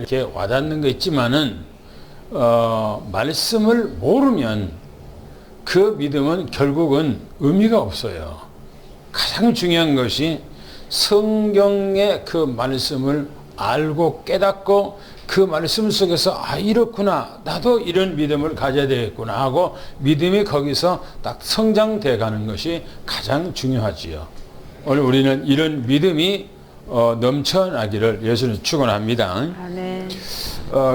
이렇게 와닿는 거 있지만은 말씀을 모르면 그 믿음은 결국은 의미가 없어요. 가장 중요한 것이 성경의 그 말씀을 알고 깨닫고 그 말씀 속에서 이렇구나, 나도 이런 믿음을 가져야 되겠구나 하고 믿음이 거기서 딱 성장돼 가는 것이 가장 중요하지요. 오늘 우리는 이런 믿음이 넘쳐나기를 예수는 축원합니다. 아멘.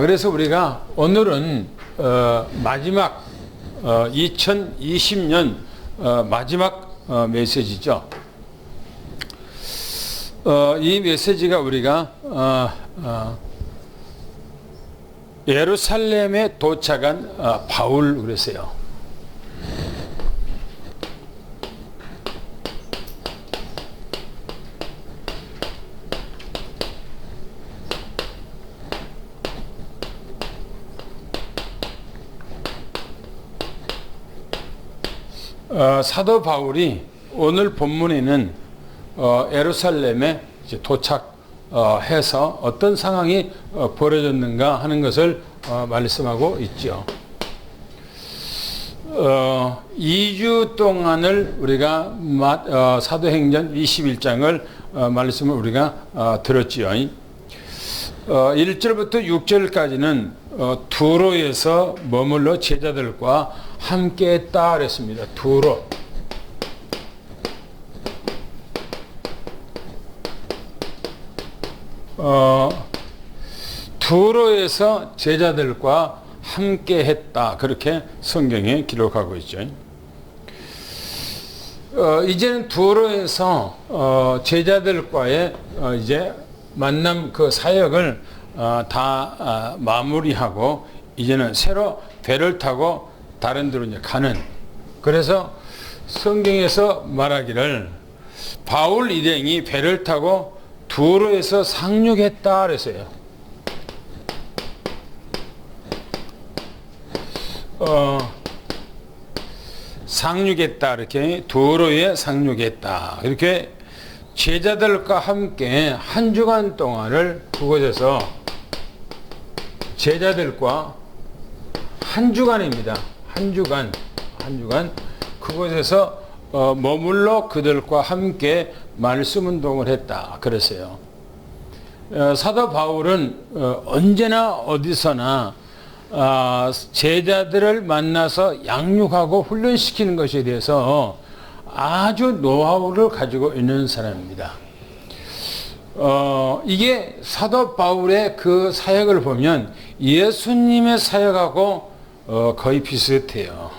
그래서 우리가 오늘은 마지막 2020년 마지막 메시지죠. 이 메시지가 우리가 예루살렘에 도착한 바울 그랬어요. 사도 바울이 오늘 본문에는 예루살렘에 이제 도착해서 어떤 상황이 벌어졌는가 하는 것을 말씀하고 있죠. 2주 동안을 우리가 사도행전 21장을 말씀을 우리가 들었지요. 1절부터 6절까지는 두로에서 머물러 제자들과 함께 했다 그랬습니다. 두로. 두로에서 제자들과 함께 했다. 그렇게 성경에 기록하고 있죠. 이제는 두로에서 제자들과의 이제 만남 그 사역을 다 마무리하고 이제는 새로 배를 타고 다른 데로 이제 가는. 그래서 성경에서 말하기를 바울 일행이 배를 타고 두로에서 상륙했다 그랬어요. 상륙했다 이렇게 두로에 상륙했다 이렇게 제자들과 함께 한 주간 동안을 그곳에서 제자들과 한 주간입니다. 한 주간 그곳에서 머물러 그들과 함께 말씀 운동을 했다 그랬어요. 사도 바울은 언제나 어디서나 제자들을 만나서 양육하고 훈련시키는 것에 대해서 아주 노하우를 가지고 있는 사람입니다. 이게 사도 바울의 그 사역을 보면 예수님의 사역하고 거의 비슷해요.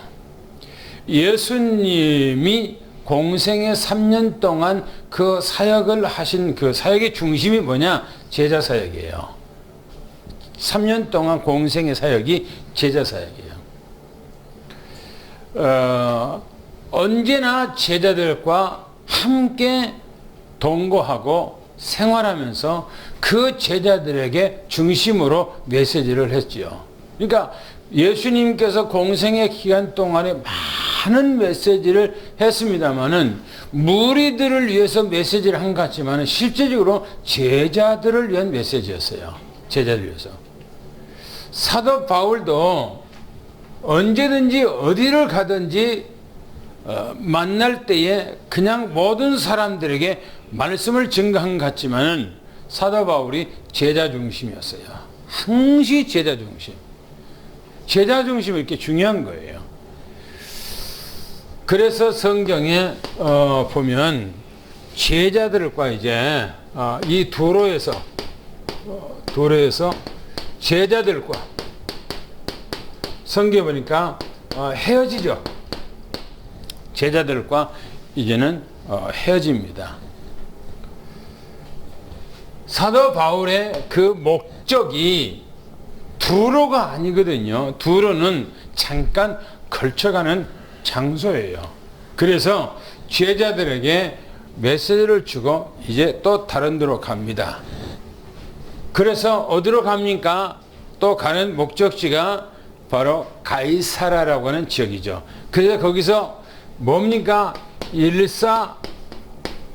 예수님이 공생의 3년 동안 그 사역을 하신 그 사역의 중심이 뭐냐? 제자 사역이에요. 3년 동안 공생의 사역이 제자 사역이에요. 언제나 제자들과 함께 동거하고 생활하면서 그 제자들에게 중심으로 메시지를 했지요. 그러니까 예수님께서 공생의 기간 동안에 많은 메시지를 했습니다마는 무리들을 위해서 메시지를 한 것 같지만 실제적으로 제자들을 위한 메시지였어요. 제자들 위해서. 사도 바울도 언제든지 어디를 가든지 만날 때에 그냥 모든 사람들에게 말씀을 증거한 것 같지만 사도 바울이 제자 중심이었어요. 항시 제자 중심. 제자 중심이 이렇게 중요한 거예요. 그래서 성경에 보면 제자들과 이제 이 두로에서 제자들과 성경에 보니까 헤어지죠. 제자들과 이제는 헤어집니다. 사도 바울의 그 목적이 두로가 아니거든요. 두로는 잠깐 걸쳐가는 장소예요. 그래서 제자들에게 메시지를 주고 이제 또 다른 데로 갑니다. 그래서 어디로 갑니까? 또 가는 목적지가 바로 가이사라라고 하는 지역이죠. 그래서 거기서 뭡니까?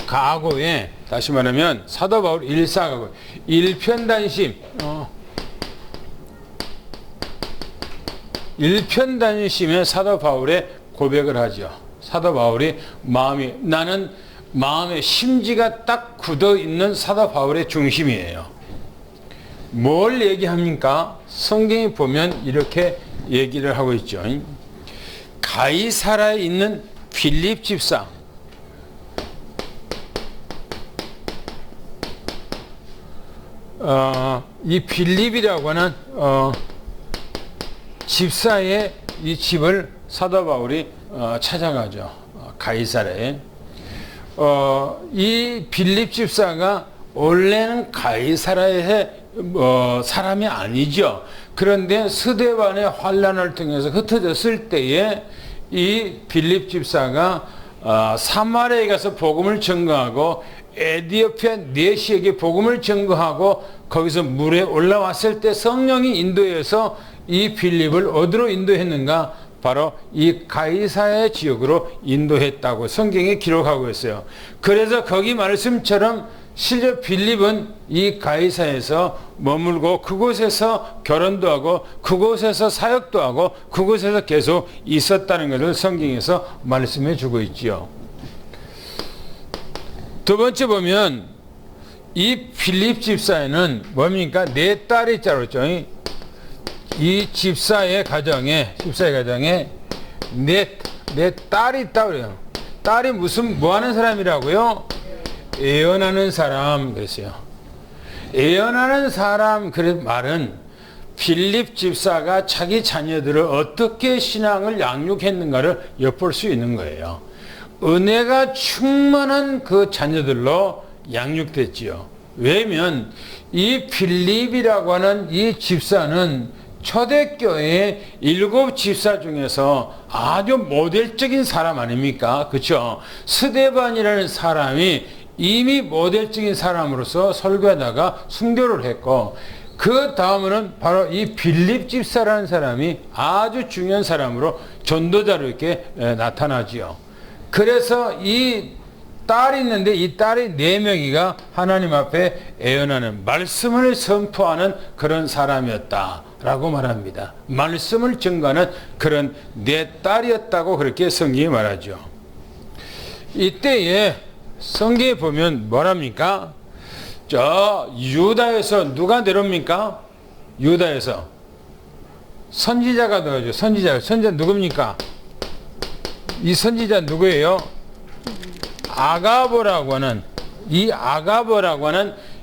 일사가고에 다시 말하면 사도 바울 일사가고 일편단심 일편단심의 사도 바울의 고백을 하죠. 사도 바울이 나는 마음의 심지가 딱 굳어 있는 사도 바울의 중심이에요. 뭘 얘기합니까? 성경에 보면 이렇게 얘기를 하고 있죠. 가이사라에 있는 빌립 집사, 이 빌립이라고 하는 집사의 이 집을 사도 바울이 찾아가죠. 가이사라에. 이 빌립 집사가 원래는 가이사라의 사람이 아니죠. 그런데 스데반의 환란을 통해서 흩어졌을 때에 이 빌립 집사가 사마리아에 가서 복음을 전거하고 에디오피아 네시에게 복음을 전거하고 거기서 물에 올라왔을 때 성령이 인도해서 이 빌립을 어디로 인도했는가? 바로 이 가이사의 지역으로 인도했다고 성경에 기록하고 있어요. 그래서 거기 말씀처럼 실제 빌립은 이 가이사에서 머물고 그곳에서 결혼도 하고 그곳에서 사역도 하고 그곳에서 계속 있었다는 것을 성경에서 말씀해 주고 있지요. 두 번째 보면 이 빌립 집사에는 뭡니까? 네 딸이 있다고 했죠. 이 집사의 가정에 네 딸이 있다고 그래요. 딸이 뭐 하는 사람이라고요? 애언하는 사람 그랬어요. 애언하는 사람 그 말은 빌립 집사가 자기 자녀들을 어떻게 신앙을 양육했는가를 엿볼 수 있는 거예요. 은혜가 충만한 그 자녀들로 양육됐지요. 왜냐면 이 빌립이라고 하는 이 집사는 초대교회의 7 집사 중에서 아주 모델적인 사람 아닙니까? 그렇죠? 스데반이라는 사람이 이미 모델적인 사람으로서 설교하다가 순교를 했고 그 다음에는 바로 이 빌립 집사라는 사람이 아주 중요한 사람으로 전도자로 이렇게 나타나지요. 그래서 이 딸이 있는데 이 딸이 4명이가 하나님 앞에 애언하는 말씀을 선포하는 그런 사람이었다라고 말합니다. 말씀을 증거하는 그런 4딸이었다고 그렇게 성경이 말하죠. 이때에 성경에 보면 뭐랍니까? 저 유다에서 누가 내려옵니까? 유다에서 선지자가 나오죠. 선지자 누굽니까? 이 선지자 누구예요? 아가보라고 하는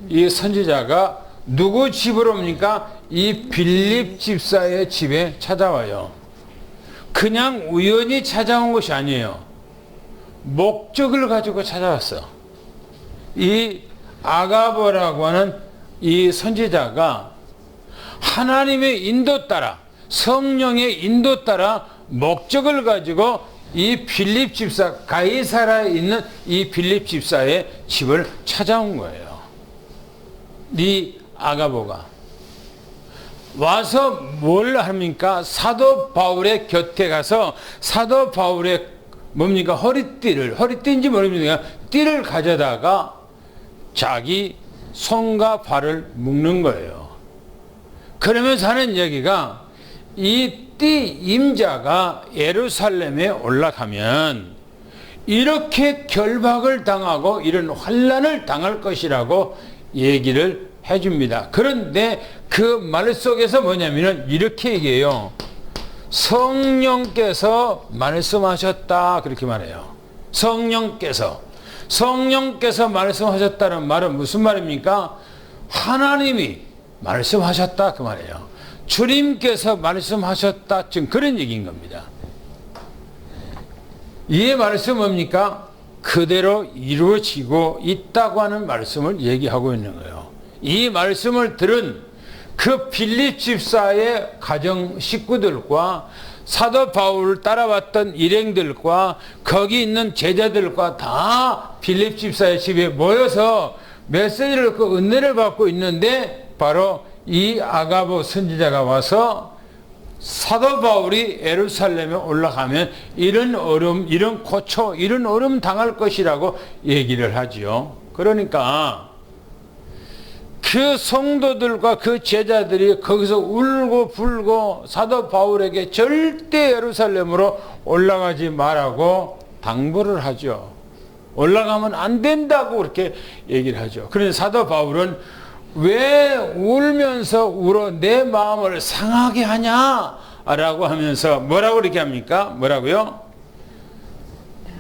이 선지자가 누구 집으로 옵니까? 이 빌립 집사의 집에 찾아와요. 그냥 우연히 찾아온 것이 아니에요. 목적을 가지고 찾아왔어. 이 아가보라고 하는 이 선지자가 하나님의 인도 따라 성령의 인도 따라 목적을 가지고 이 빌립 집사 가이사라에 있는 이 빌립 집사의 집을 찾아온 거예요. 이 아가보가 와서 뭘 합니까? 사도 바울의 곁에 가서 사도 바울의 뭡니까? 허리띠인지 모릅니다. 띠를 가져다가 자기 손과 발을 묶는 거예요. 그러면서 하는 얘기가 이 띠 임자가 예루살렘에 올라가면 이렇게 결박을 당하고 이런 환난을 당할 것이라고 얘기를 해줍니다. 그런데 그 말 속에서 뭐냐면은 이렇게 얘기해요. 성령께서 말씀하셨다 그렇게 말해요. 성령께서 말씀하셨다는 말은 무슨 말입니까? 하나님이 말씀하셨다 그 말이에요. 주님께서 말씀하셨다 지금 그런 얘기인 겁니다. 이 말씀은 뭡니까? 그대로 이루어지고 있다고 하는 말씀을 얘기하고 있는 거예요. 이 말씀을 들은 그 빌립 집사의 가정 식구들과 사도 바울을 따라왔던 일행들과 거기 있는 제자들과 다 빌립 집사의 집에 모여서 메시지를 그 은혜를 받고 있는데 바로 이 아가보 선지자가 와서 사도 바울이 예루살렘에 올라가면 이런 어려움, 이런 고초, 이런 어려움 당할 것이라고 얘기를 하지요. 그러니까 그 성도들과 그 제자들이 거기서 울고 불고 사도 바울에게 절대 예루살렘으로 올라가지 말라고 당부를 하죠. 올라가면 안 된다고 그렇게 얘기를 하죠. 그런데 사도 바울은 왜 울면서 울어 내 마음을 상하게 하냐? 라고 하면서 뭐라고 그렇게 합니까? 뭐라고요?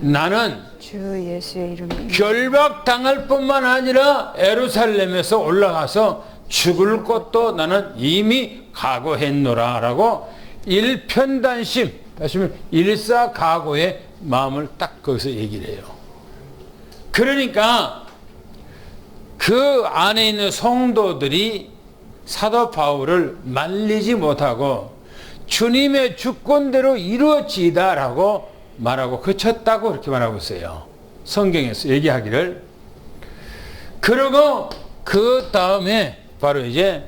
나는 주 예수의 이름으로 결박당할 뿐만 아니라 예루살렘에서 올라가서 죽을 것도 나는 이미 각오했노라 라고 일편단심, 다시 말하면 일사각오의 마음을 딱 거기서 얘기를 해요. 그러니까 그 안에 있는 성도들이 사도 바울을 말리지 못하고 주님의 주권대로 이루어지다라고 말하고 그쳤다고 그렇게 말하고 있어요. 성경에서 얘기하기를. 그리고 그 다음에 바로 이제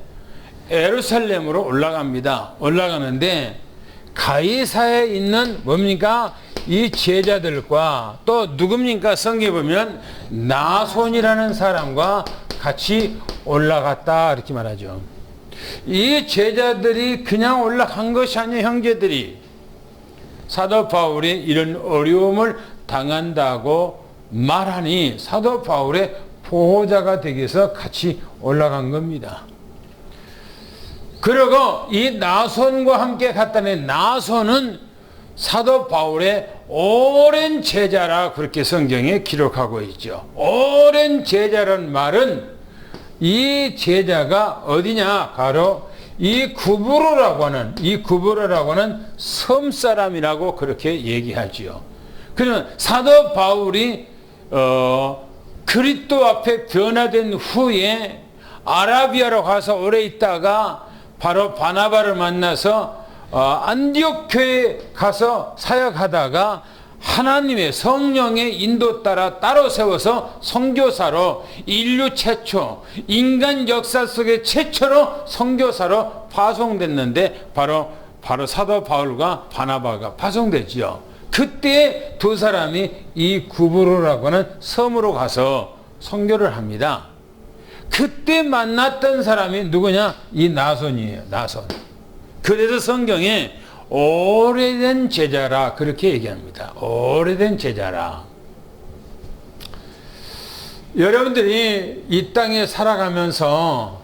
예루살렘으로 올라갑니다. 올라가는데 가이사에 있는 뭡니까? 이 제자들과 또 누굽니까? 성경에 보면 나손이라는 사람과 같이 올라갔다 이렇게 말하죠. 이 제자들이 그냥 올라간 것이 아니에요. 형제들이 사도 바울이 이런 어려움을 당한다고 말하니 사도 바울의 보호자가 되기 위해서 같이 올라간 겁니다. 그리고 이 나손과 함께 갔다는 나손은 사도 바울의 오랜 제자라 그렇게 성경에 기록하고 있죠. 오랜 제자라는 말은 이 제자가 어디냐? 바로 이 구브로라고 하는 섬 사람이라고 그렇게 얘기하지요. 그러면 사도 바울이 그리스도 앞에 변화된 후에 아라비아로 가서 오래 있다가 바로 바나바를 만나서 안디옥 교회에 가서 사역하다가 하나님의 성령의 인도 따라 따로 세워서 선교사로 인류 최초, 인간 역사 속의 최초로 선교사로 파송됐는데 바로 사도 바울과 바나바가 파송됐지요. 그때 두 사람이 이 구브로라고 하는 섬으로 가서 선교를 합니다. 그때 만났던 사람이 누구냐? 이 나손이에요. 나손. 그래서 성경에 오래된 제자라 그렇게 얘기합니다. 오래된 제자라. 여러분들이 이 땅에 살아가면서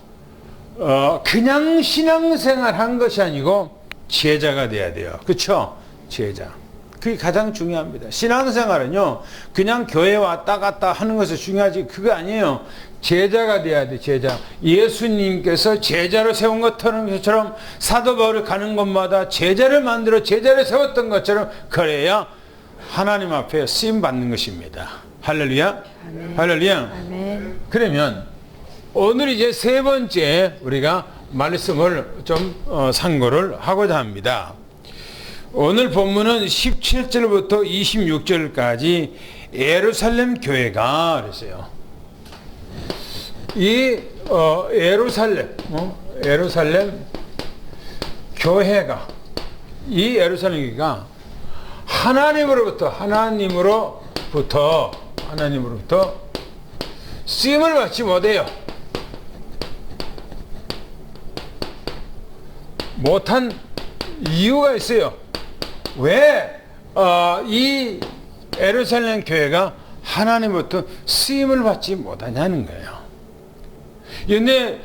그냥 신앙생활 한 것이 아니고 제자가 돼야 돼요. 그렇죠? 제자. 그게 가장 중요합니다. 신앙생활은요, 그냥 교회 왔다 갔다 하는 것이 중요하지 그거 아니에요. 제자가 돼야 돼. 제자. 예수님께서 제자로 세운 것처럼 사도 바울이 가는 곳마다 제자를 만들어 제자를 세웠던 것처럼 그래야 하나님 앞에 쓰임 받는 것입니다. 할렐루야. 아멘. 할렐루야. 아멘. 그러면 오늘 이제 세 번째 우리가 말씀을 좀 상고를 하고자 합니다. 오늘 본문은 17절부터 26절까지 예루살렘 교회가 그랬어요. 이 예루살렘 교회가 이 예루살렘 교회가 하나님으로부터 쓰임을 받지 못해요. 못한 이유가 있어요. 왜 이 예루살렘 교회가 하나님부터 쓰임을 받지 못하냐는 거예요. 그런데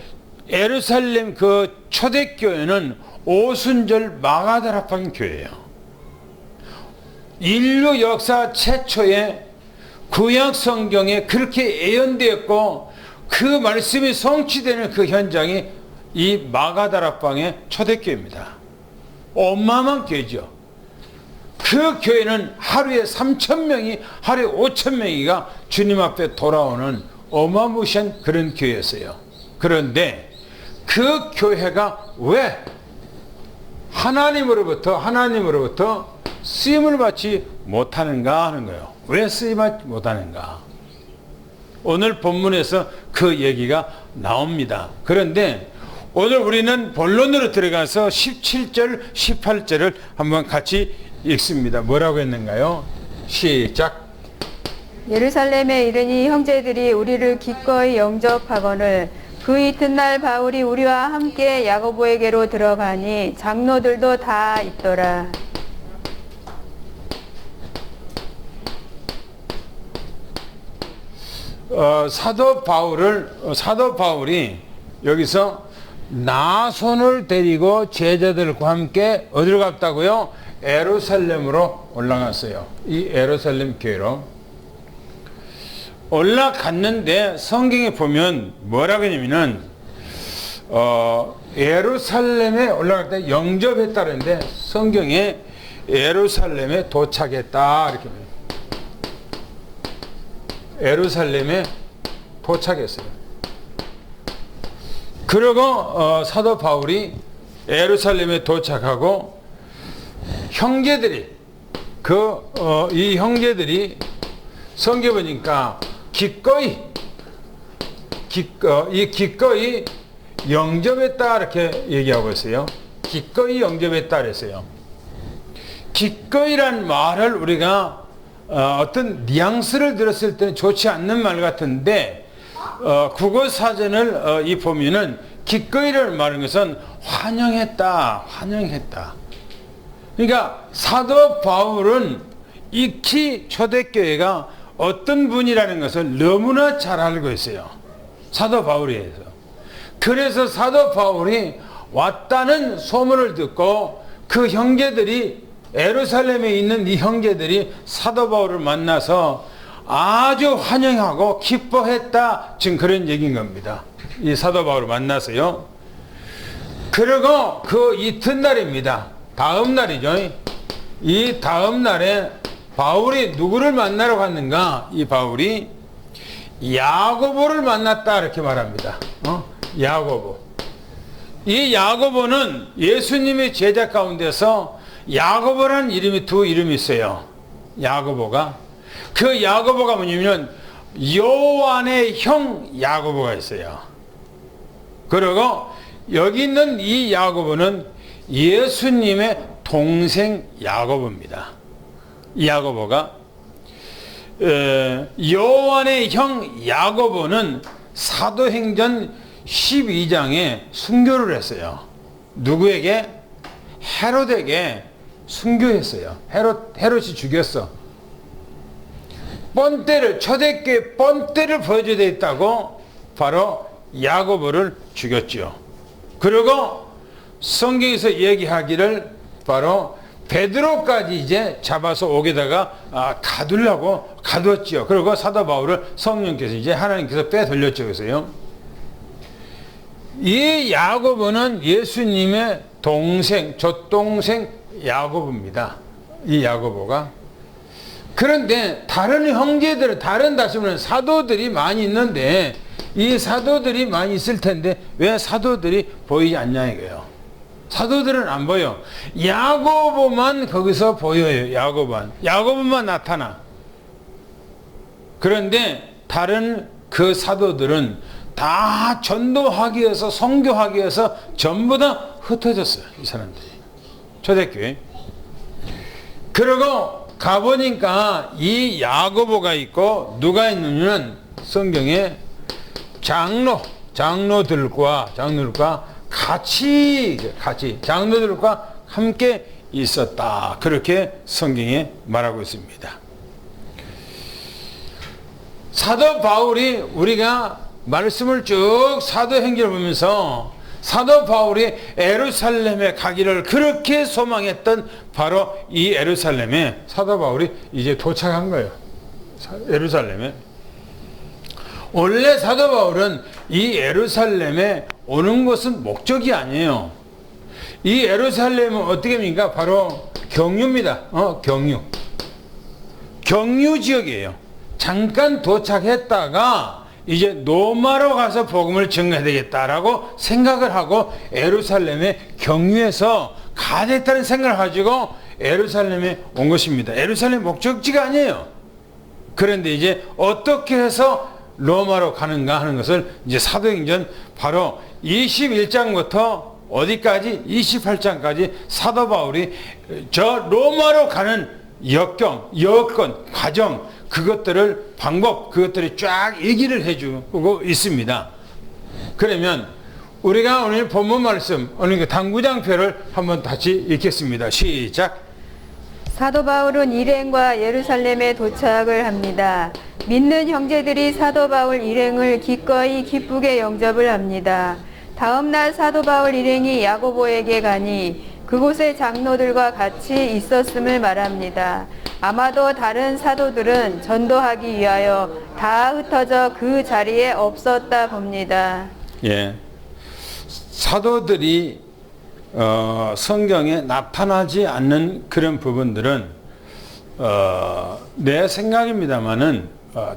예루살렘 그 초대교회는 오순절 마가다락방 교회예요. 인류 역사 최초의 구약 성경에 그렇게 예언되었고 그 말씀이 성취되는 그 현장이 이 마가다락방의 초대교회입니다. 어마어마한 교회죠. 그 교회는 하루에 3,000명이 하루에 5,000명이가 주님 앞에 돌아오는 어마무시한 그런 교회였어요. 그런데 그 교회가 왜 하나님으로부터 쓰임을 받지 못하는가 하는 거예요. 왜 쓰임 받지 못하는가? 오늘 본문에서 그 얘기가 나옵니다. 그런데 오늘 우리는 본론으로 들어가서 17절, 18절을 한번 같이 읽습니다. 뭐라고 했는가요? 시작. 예루살렘에 이르니 형제들이 우리를 기꺼이 영접하거늘 그 이튿날 바울이 우리와 함께 야고보에게로 들어가니 장로들도 다 있더라. 사도 바울이 여기서 나손을 데리고 제자들과 함께 어디로 갔다고요? 예루살렘으로 올라갔어요. 이 예루살렘 교회로 올라갔는데 성경에 보면 뭐라고 하냐면은 예루살렘에 올라갈 때 영접했다는데 성경에 예루살렘에 도착했다 이렇게 해요. 예루살렘에 도착했어요. 그리고 사도 바울이 예루살렘에 도착하고 형제들이 이 형제들이 성경 보니까 기꺼이 영접했다 이렇게 얘기하고 있어요. 기꺼이 영접했다 그랬어요. 기꺼이란 말을 우리가 어떤 뉘앙스를 들었을 때는 좋지 않는 말 같은데 국어 사전을 보면은 기꺼이를 말하는 것은 환영했다. 그러니까 사도 바울은 익히 초대교회가 어떤 분이라는 것을 너무나 잘 알고 있어요. 사도 바울이에서. 그래서 사도 바울이 왔다는 소문을 듣고 그 형제들이 예루살렘에 있는 이 형제들이 사도 바울을 만나서 아주 환영하고 기뻐했다. 지금 그런 얘기인 겁니다. 이 사도 바울을 만나서요. 그리고 그 이튿날입니다. 다음 날이죠. 이 다음 날에 바울이 누구를 만나러 갔는가? 이 바울이 야고보를 만났다 이렇게 말합니다. 야고보. 이 야고보는 예수님의 제자 가운데서 야고보라는 이름이 두 이름이 있어요. 야고보가. 그 야고보가 뭐냐면 요한의 형 야고보가 있어요. 그리고 여기 있는 이 야고보는 예수님의 동생 야고보입니다. 이 야고보가 요한의 형 야고보는 사도행전 12장에 순교를 했어요. 누구에게? 헤롯에게 순교했어요. 헤롯이 죽였어. 초대교회 뻔때를 보여줘야 되겠다고 바로 야고보를 죽였죠. 그리고 성경에서 얘기하기를 바로 베드로까지 이제 잡아서 옥에다가 가두었지요. 그리고 사도 바울을 성령께서 이제 하나님께서 빼돌렸죠. 그래서요. 이 야고보는 예수님의 동생, 젖동생 야고보입니다. 이 야고보가. 그런데 다른 형제들은, 다시 말하면 사도들이 많이 있는데, 이 사도들이 많이 있을 텐데, 왜 사도들이 보이지 않냐 이거예요. 사도들은 안 보여. 야고보만 거기서 보여요. 야고보만 나타나. 그런데 다른 그 사도들은 다 전도하기 위해서, 선교하기 위해서 전부 다 흩어졌어요. 이 사람들이. 초대교회. 그리고 가보니까 이 야고보가 있고 누가 있느냐는 성경에 장로들과 같이 장로들과 함께 있었다. 그렇게 성경에 말하고 있습니다. 사도 바울이 우리가 말씀을 쭉 사도행전을 보면서 사도 바울이 예루살렘에 가기를 그렇게 소망했던 바로 이 예루살렘에 사도 바울이 이제 도착한 거예요. 예루살렘에. 원래 사도 바울은 이 예루살렘에 오는 것은 목적이 아니에요. 이 예루살렘은 어떻게 합니까? 바로 경유입니다. 경유 지역이에요. 잠깐 도착했다가 이제 로마로 가서 복음을 전해야 되겠다라고 생각을 하고 예루살렘에 경유해서 가야 되겠다는 생각을 가지고 예루살렘에 온 것입니다. 예루살렘 목적지가 아니에요. 그런데 이제 어떻게 해서 로마로 가는가 하는 것을 이제 사도행전 바로 21장부터 어디까지? 28장까지 사도 바울이 저 로마로 가는 여건, 과정, 그것들을 쫙 얘기를 해주고 있습니다. 그러면 우리가 오늘 본문 말씀, 오늘 그 당구장표를 한번 다시 읽겠습니다. 시작. 사도 바울은 일행과 예루살렘에 도착을 합니다. 믿는 형제들이 사도 바울 일행을 기꺼이 기쁘게 영접을 합니다. 다음 날 사도 바울 일행이 야고보에게 가니 그곳의 장로들과 같이 있었음을 말합니다. 아마도 다른 사도들은 전도하기 위하여 다 흩어져 그 자리에 없었다 봅니다. 예. 사도들이 성경에 나타나지 않는 그런 부분들은 내 생각입니다만은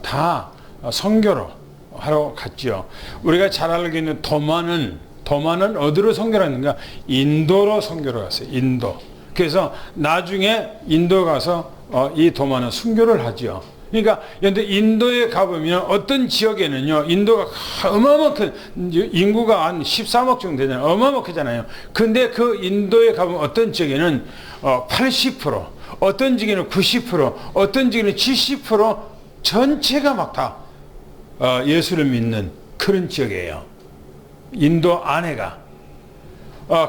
다 선교로 하러 갔지요. 우리가 잘 알고 있는 도마는 어디로 선교를 했는가? 인도로 선교를 갔어요. 인도. 그래서 나중에 인도 가서 이 도마는 순교를 하지요. 그러니까 인도에 가보면 어떤 지역에는요, 인도가 어마어마한 인구가 한 13억 정도 되잖아요. 어마어마하잖아요. 근데 그 인도에 가보면 어떤 지역에는 80%, 어떤 지역에는 90%, 어떤 지역에는 70% 전체가 막 다 예수를 믿는 그런 지역이에요. 인도 안에가.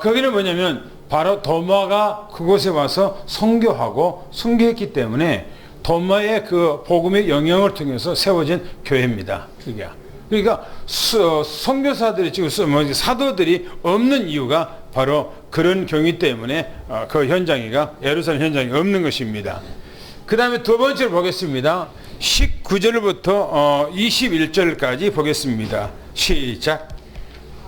거기는 뭐냐면 바로 도마가 그곳에 와서 선교하고 순교했기 때문에 도마의 그 복음의 영향을 통해서 세워진 교회입니다. 그러니까 선교사들이 지금 사도들이 없는 이유가 바로 그런 경위 때문에 그 현장이가 예루살렘 현장이 없는 것입니다. 그 다음에 두 번째로 보겠습니다. 19절부터 21절까지 보겠습니다. 시작.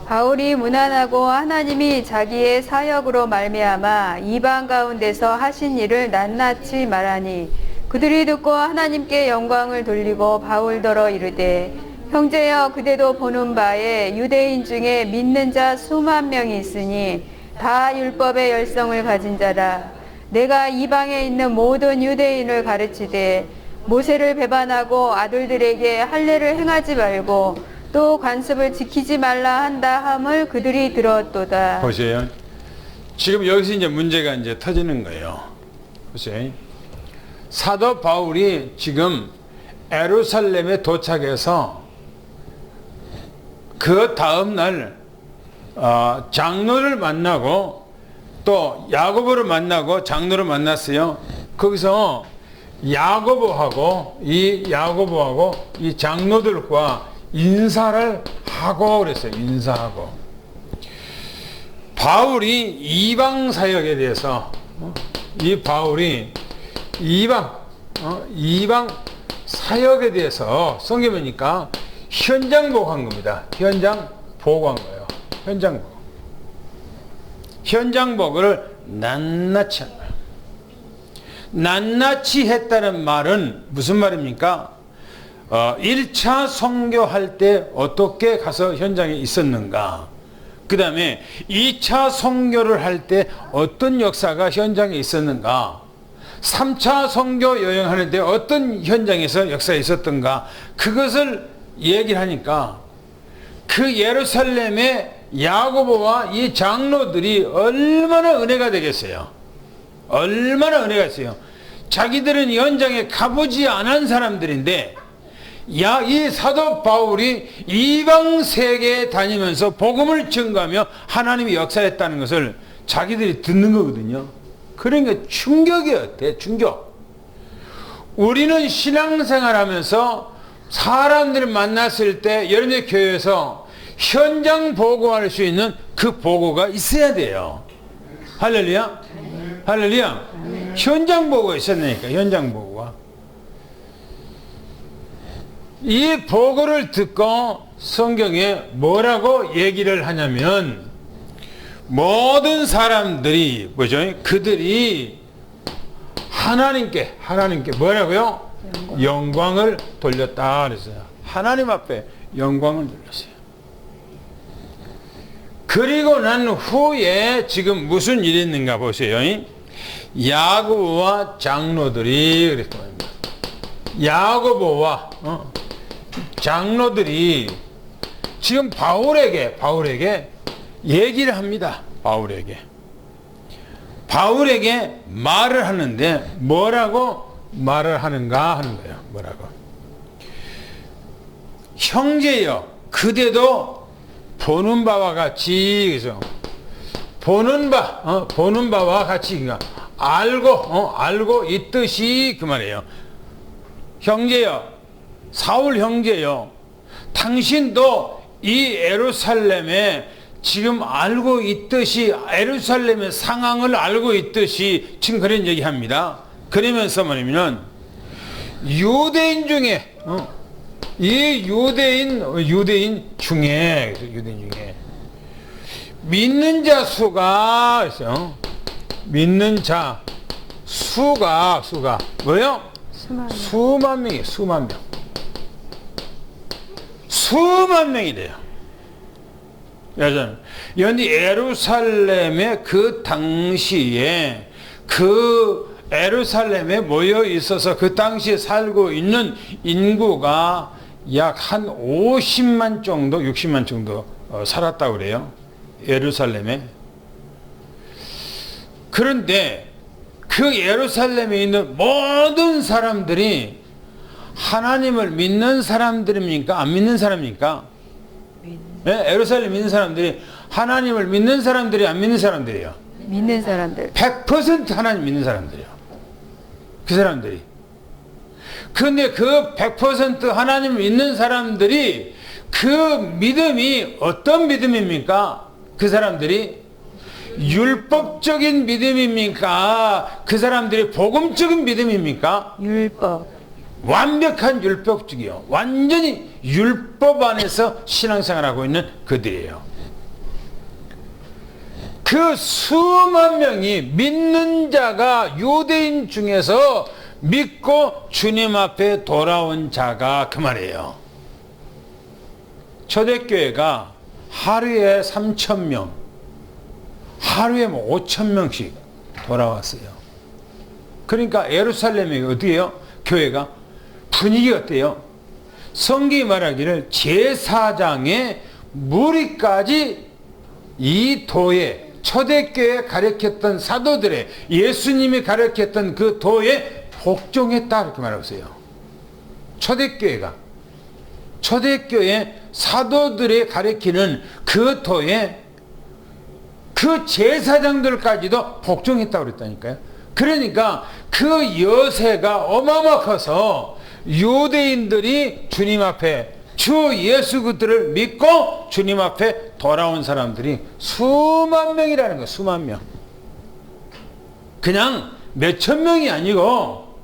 바울이 무난하고 하나님이 자기의 사역으로 말미암아 이방 가운데서 하신 일을 낱낱이 말하니 그들이 듣고 하나님께 영광을 돌리고 바울더러 이르되 형제여 그대도 보는 바에 유대인 중에 믿는 자 수만 명이 있으니 다 율법의 열성을 가진 자라. 내가 이방에 있는 모든 유대인을 가르치되 모세를 배반하고 아들들에게 할례를 행하지 말고 또 관습을 지키지 말라 한다 함을 그들이 들었도다. 보세요. 지금 여기서 이제 문제가 이제 터지는 거예요. 보세요. 사도 바울이 지금 예루살렘에 도착해서 그 다음 날 장로를 만나고 또 야고보를 만나고 장로를 만났어요. 거기서 야고보하고 이 장로들과 인사를 하고 그랬어요. 인사하고. 바울이 이방 사역에 대해서 이 바울이 이방 사역에 대해서 성경에 보니까 현장 보고한 겁니다. 현장 보고한 거예요. 현장 보고. 현장 보고를 낱낱이 한 거예요. 낱낱이 했다는 말은 무슨 말입니까? 1차 선교할 때 어떻게 가서 현장에 있었는가? 그 다음에 2차 선교를 할 때 어떤 역사가 현장에 있었는가? 3차 선교 여행하는 데 어떤 현장에서 역사에 있었던가? 그것을 얘기를 하니까 그 예루살렘의 야고보와 이 장로들이 얼마나 은혜가 되겠어요. 얼마나 은혜가 있어요. 자기들은 현장에 가보지 않은 사람들인데 이 사도 바울이 이방 세계에 다니면서 복음을 증거하며 하나님이 역사했다는 것을 자기들이 듣는 거거든요. 그러니까 충격이에요. 대충격. 우리는 신앙생활하면서 사람들을 만났을 때 여러분의 교회에서 현장 보고할 수 있는 그 보고가 있어야 돼요. 할렐루야. 할렐루야. 현장 보고가 있었으니까 현장 보고가. 이 보고를 듣고 성경에 뭐라고 얘기를 하냐면 모든 사람들이 뭐죠? 그들이 하나님께 뭐라고요? 영광을 돌렸다 그랬어요. 하나님 앞에 영광을 돌렸어요. 그리고 난 후에 지금 무슨 일이 있는가 보세요. 야고보와 장로들이 그랬거든요. 야고보와 장로들이 지금 바울에게 얘기를 합니다. 바울에게 말을 하는데 뭐라고 말을 하는가 하는 거예요. 뭐라고? 형제여 그대도 보는 바와 같이, 그죠? 보는 바와 같이, 그러니까 알고 있듯이 그 말이에요. 형제여, 사울 형제여, 당신도 이 예루살렘에 지금 알고 있듯이, 예루살렘의 상황을 알고 있듯이 지금 그런 얘기합니다. 그러면서 뭐냐면 유대인 중에 이 유대인 중에 믿는 자 수가 있어요. 믿는 자 수가 뭐요? 수만 명이에요. 수만 명이 돼요. 여러분, 예루살렘의 그 당시에 그 예루살렘에 모여 있어서 그 당시에 살고 있는 인구가 약 한 50만 정도, 60만 정도 살았다고 그래요. 예루살렘에. 그런데 그 예루살렘에 있는 모든 사람들이 하나님을 믿는 사람들입니까? 안 믿는 사람입니까? 네? 예루살렘 믿는 사람들이 하나님을 믿는 사람들이 안 믿는 사람들이에요. 믿는 사람들. 100% 하나님 믿는 사람들이에요. 그 사람들이. 그런데 그 100% 하나님 믿는 사람들이 그 믿음이 어떤 믿음입니까? 그 사람들이 율법적인 믿음입니까? 그 사람들이 복음적인 믿음입니까? 율법. 완벽한 율법적이요. 완전히 율법 안에서 신앙생활하고 있는 그들이에요. 그 수만 명이 믿는 자가 유대인 중에서 믿고 주님 앞에 돌아온 자가 그 말이에요. 초대교회가 하루에 3,000명, 하루에 5,000명씩 돌아왔어요. 그러니까 예루살렘이 어디예요? 교회가 분위기 어때요? 성경이 말하기를 제사장의 무리까지 이 도에 초대교회에 가르쳤던 사도들의 예수님이 가르쳤던 그 도에 복종했다 이렇게 말하고 있어요. 초대교회가 초대교회 사도들이 가르치는 그 도에 그 제사장들까지도 복종했다고 그랬다니까요. 그러니까 그 여세가 어마어마 커서 유대인들이 주님 앞에 주 예수 그리스도를 믿고 주님 앞에 돌아온 사람들이 수만 명이라는 거예요. 수만 명. 그냥 몇천 명이 아니고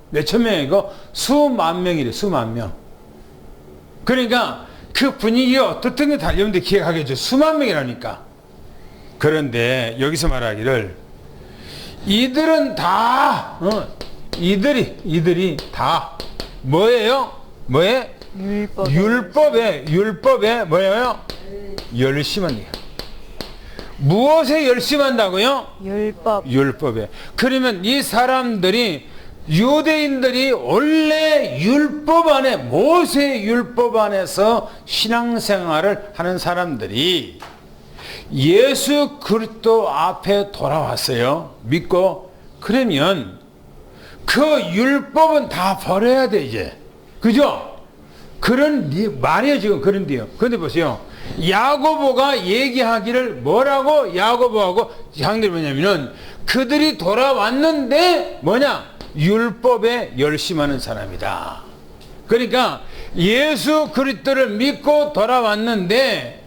수만 명이래. 수만 명. 그러니까 그 분위기가 어떻든 게 달려오는데 기억하겠죠. 수만 명이라니까. 그런데 여기서 말하기를 이들은 다 이들이 다 뭐예요? 뭐에? 율법에 뭐예요? 열심한데요. 무엇에 열심한다고요? 율법에. 그러면 이 사람들이 유대인들이 원래 율법 안에 모세 율법 안에서 신앙생활을 하는 사람들이 예수 그리스도 앞에 돌아왔어요. 믿고. 그러면 그 율법은 다 버려야 돼 이제. 그죠? 그런 말이에요 지금. 그런데요. 그런데 보세요. 야고보가 얘기하기를 뭐라고 야고보하고 장들이 뭐냐면은 그들이 돌아왔는데 뭐냐? 율법에 열심하는 사람이다. 그러니까 예수 그리스도를 믿고 돌아왔는데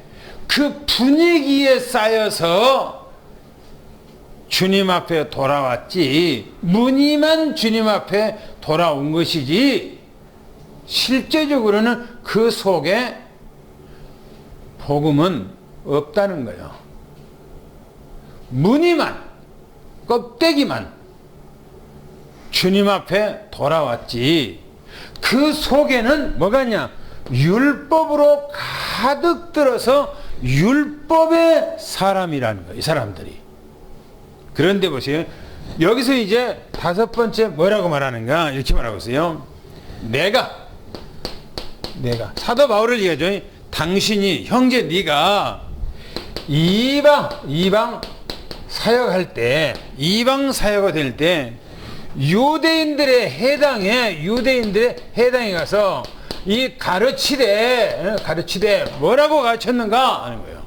그 분위기에 쌓여서 주님 앞에 돌아왔지 무늬만 주님 앞에 돌아온 것이지 실제적으로는 그 속에 복음은 없다는 거예요. 무늬만 껍데기만 주님 앞에 돌아왔지 그 속에는 뭐가 있냐? 율법으로 가득 들어서 율법의 사람이라는 거예요. 이 사람들이. 그런데 보세요. 여기서 이제 다섯 번째 뭐라고 말하는가? 이렇게 말하고 있어요. 내가 사도 바울을 얘기하죠. 당신이 형제 네가 이방 사역할 때 이방 사역이 될 때 유대인들의 해당에 가서 이 가르치되 뭐라고 가르쳤는가 하는 거예요.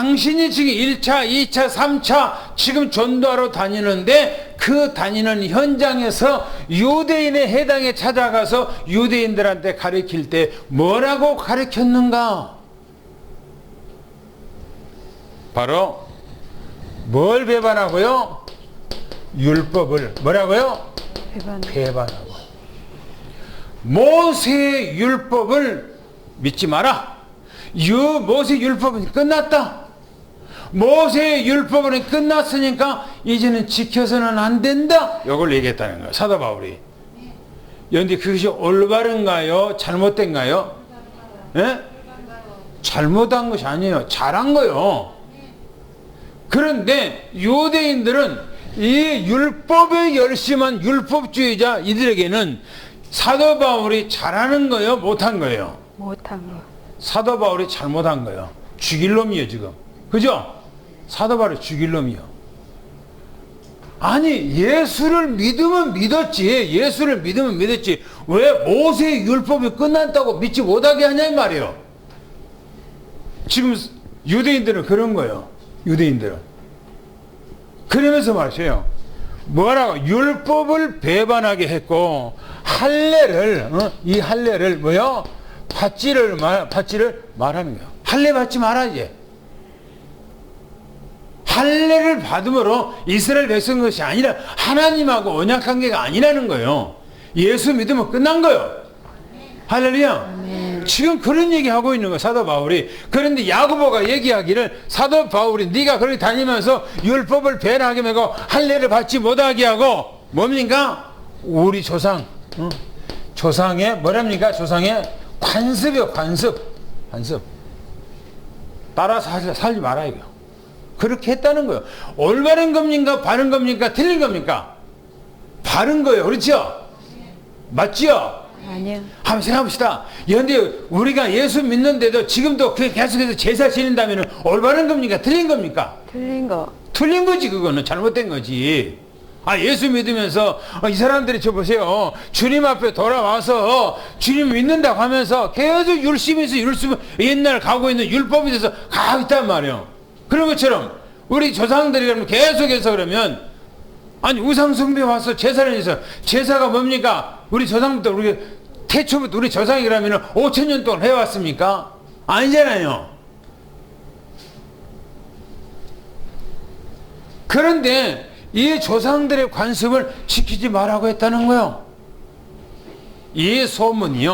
당신이 지금 1차, 2차, 3차 지금 전도하러 다니는데 그 다니는 현장에서 유대인의 해당에 찾아가서 유대인들한테 가르칠 때 뭐라고 가르쳤는가? 바로 뭘 배반하고요? 율법을 뭐라고요? 배반하고. 모세의 율법을 믿지 마라. 모세 율법은 끝났다. 모세의 율법은 끝났으니까 이제는 지켜서는 안 된다. 이걸 얘기했다는 거예요. 사도 바울이. 그런데 그것이 올바른가요? 잘못된가요? 예? 잘못한 것이 아니에요. 잘한 거요. 그런데 유대인들은 이 율법에 열심한 율법주의자 이들에게는 사도 바울이 잘하는 거예요? 못한 거예요? 못한 거. 사도 바울이 잘못한 거예요. 죽일 놈이에요 지금. 그죠? 사도 바울이 죽일 놈이요. 아니 예수를 믿으면 믿었지. 예수를 믿으면 믿었지. 왜 모세의 율법이 끝났다고 믿지 못하게 하냐 이 말이에요. 지금 유대인들은 그런 거예요. 유대인들은. 그러면서 말이에요. 뭐라고? 율법을 배반하게 했고 할례를 이 할례를 뭐요? 받지를 말하는 거예요. 할례 받지 말아야지. 할례를 받음으로 이스라엘 백성 것이 아니라 하나님하고 언약 관계가 아니라는 거예요. 예수 믿으면 끝난 거예요. 할렐루야. 지금 그런 얘기하고 있는 거예요. 사도 바울이. 그런데 야고보가 얘기하기를 사도 바울이 네가 그렇게 다니면서 율법을 배반하게 하고 할례를 받지 못하게 하고 뭡니까? 우리 조상 조상의 뭐랍니까? 조상의 관습이요. 관습. 따라 살지 말아야 해요. 그렇게 했다는 거예요. 올바른 겁니까? 바른 겁니까? 틀린 겁니까? 바른 거예요. 그렇죠? 맞지요? 아니요. 한번 생각해봅시다. 그런데 우리가 예수 믿는데도 지금도 계속해서 제사 지낸다면 올바른 겁니까? 틀린 겁니까? 틀린 거. 틀린 거지. 그거는 잘못된 거지. 예수 믿으면서 이 사람들이 저 보세요. 주님 앞에 돌아와서 주님 믿는다고 하면서 계속 열심히 옛날 가고 있는 율법에 대해서 가고 있단 말이에요. 그런 것처럼 우리 조상들이 그러면 계속해서 그러면 우상숭배 와서 제사를 해서 제사가 뭡니까? 우리 조상부터 우리 태초부터 우리 조상이 그러면 5,000년 동안 해왔습니까? 아니잖아요. 그런데 이 조상들의 관습을 지키지 말라고 했다는 거예요. 이 소문이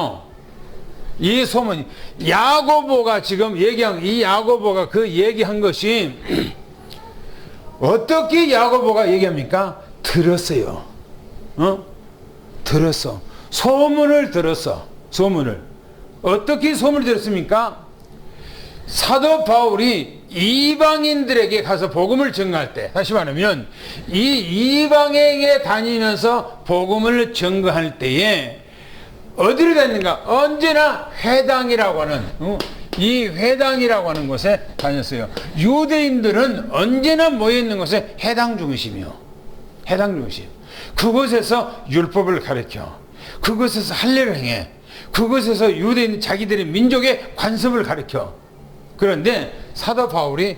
야고보가 지금 얘기한 이 야고보가 그 얘기한 것이 어떻게 야고보가 얘기합니까? 들었어요. 들었어. 소문을 들었어. 소문을. 어떻게 소문을 들었습니까? 사도 바울이 이방인들에게 가서 복음을 전가할 때, 다시 말하면 이 이방에게 다니면서 복음을 전가할 때에 어디를 다니는가? 언제나 회당이라고 하는 이 회당이라고 하는 곳에 다녔어요. 유대인들은 언제나 모여있는 곳에 해당 중심이요. 해당 중심. 그곳에서 율법을 가르쳐. 그곳에서 할례를 행해. 그곳에서 유대인 자기들의 민족의 관습을 가르쳐. 그런데 사도 바울이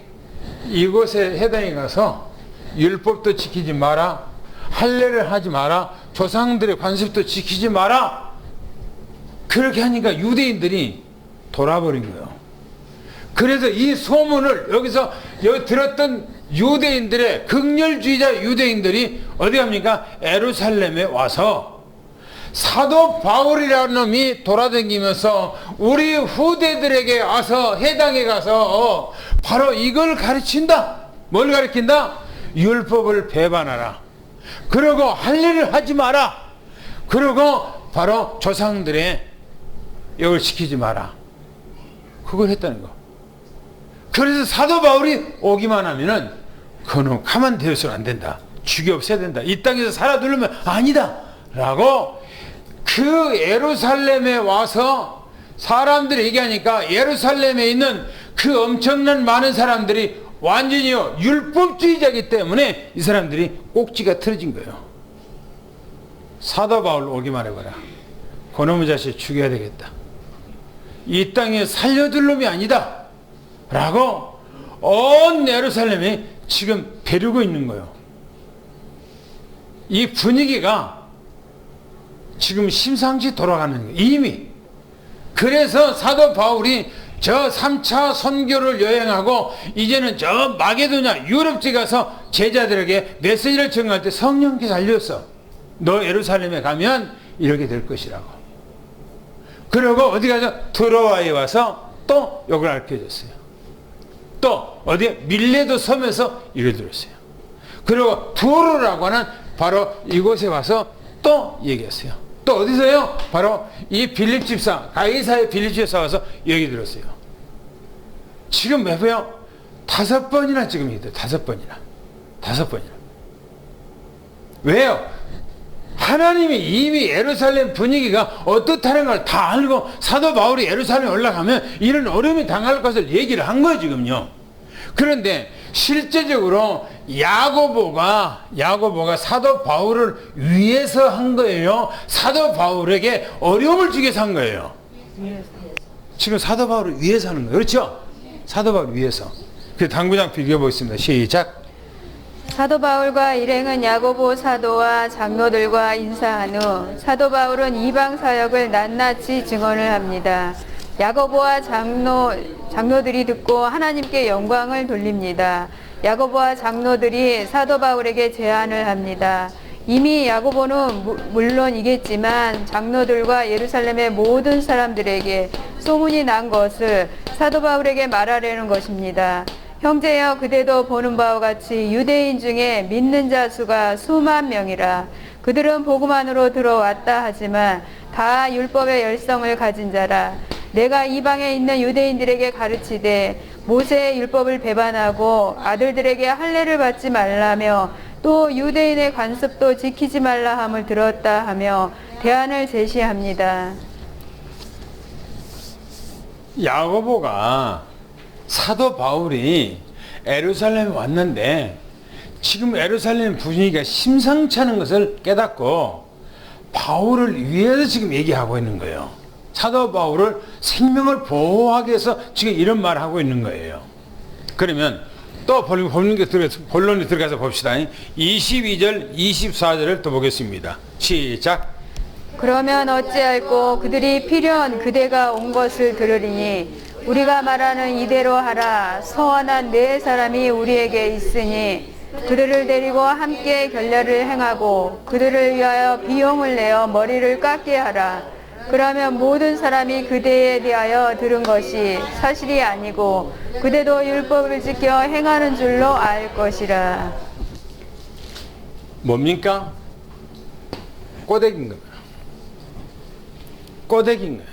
이곳에 해당에 가서 율법도 지키지 마라. 할례를 하지 마라. 조상들의 관습도 지키지 마라. 그렇게 하니까 유대인들이 돌아버린 거예요. 그래서 이 소문을 여기서 들었던 유대인들의 극렬주의자 유대인들이 어디 갑니까? 예루살렘에 와서 사도 바울이라는 놈이 돌아다니면서 우리 후대들에게 와서 해당에 가서 바로 이걸 가르친다. 뭘 가르친다? 율법을 배반하라. 그리고 할례를 하지 마라. 그리고 바로 조상들의 이걸 지키지 마라. 그걸 했다는 거. 그래서 사도 바울이 오기만 하면은 그놈 가만 되어서는 안 된다. 죽여 없애야 된다. 이 땅에서 살아두려면 아니다. 라고 그 예루살렘에 와서 사람들이 얘기하니까 예루살렘에 있는 그 엄청난 많은 사람들이 완전히요 율법주의자이기 때문에 이 사람들이 꼭지가 틀어진 거예요. 사도 바울 오기만 해봐라. 그놈의 자식 죽여야 되겠다. 이 땅에 살려둘 놈이 아니다. 라고 온 예루살렘이 지금 배르고 있는 거예요. 이 분위기가 지금 심상치 돌아가는 거예요. 이미. 그래서 사도 바울이 저 3차 선교를 여행하고 이제는 저 마게도냐 유럽지 가서 제자들에게 메시지를 전할 때 성령께서 알렸어. 너 예루살렘에 가면 이렇게 될 것이라고. 그리고 어디 가서 트로아에 와서 또 이걸 알려줬어요. 또 어디 밀레도 섬에서 이를 들었어요. 그리고 두로라고 하는 바로 이곳에 와서 또 얘기했어요. 또 어디서요? 바로 이 빌립 집사, 가이사의 빌립 집사 와서 얘기 들었어요. 지금 몇 번이요? 5번이나 지금 얘기해요. 5번이나. 왜요? 하나님이 이미 예루살렘 분위기가 어떻다는 걸 다 알고 사도 바울이 예루살렘에 올라가면 이런 어려움이 당할 것을 얘기를 한 거예요, 지금요. 그런데 실제적으로 야고보가 사도 바울을 위해서 한 거예요? 사도 바울에게 어려움을 주기 위해서 한 거예요? 지금 사도 바울을 위해서 하는 거예요. 그렇죠? 사도 바울을 위해서. 그 당구장 비교해보겠습니다. 시작. 사도 바울과 일행은 야고보 사도와 장로들과 인사한 후 사도 바울은 이방 사역을 낱낱이 증언을 합니다. 야고보와 장로들이 듣고 하나님께 영광을 돌립니다. 야고보와 장로들이 사도 바울에게 제안을 합니다. 이미 야고보는 물론이겠지만 장로들과 예루살렘의 모든 사람들에게 소문이 난 것을 사도 바울에게 말하려는 것입니다. 형제여, 그대도 보는 바와 같이 유대인 중에 믿는 자 수가 수만 명이라. 그들은 복음안으로 들어왔다 하지만 다 율법의 열성을 가진 자라. 내가 이방에 있는 유대인들에게 가르치되 모세의 율법을 배반하고 아들들에게 할례를 받지 말라며 또 유대인의 관습도 지키지 말라 함을 들었다 하며 대안을 제시합니다. 야고보가 사도 바울이 예루살렘에 왔는데 지금 예루살렘 분위기가 심상치 않은 것을 깨닫고 바울을 위해서 지금 얘기하고 있는 거예요. 사도 바울을 생명을 보호하기 위해서 지금 이런 말을 하고 있는 거예요. 그러면 또 본론에 들어가서 봅시다. 22절 24절을 또 보겠습니다. 시작. 그러면 어찌할꼬 그들이 필연 그대가 온 것을 들으리니 우리가 말하는 이대로 하라. 서원한 네 사람이 우리에게 있으니 그들을 데리고 함께 결례를 행하고 그들을 위하여 비용을 내어 머리를 깎게 하라. 그러면 모든 사람이 그대에 대하여 들은 것이 사실이 아니고 그대도 율법을 지켜 행하는 줄로 알 것이라. 뭡니까? 꼬대기인 거예요. 꼬대기인 거예요.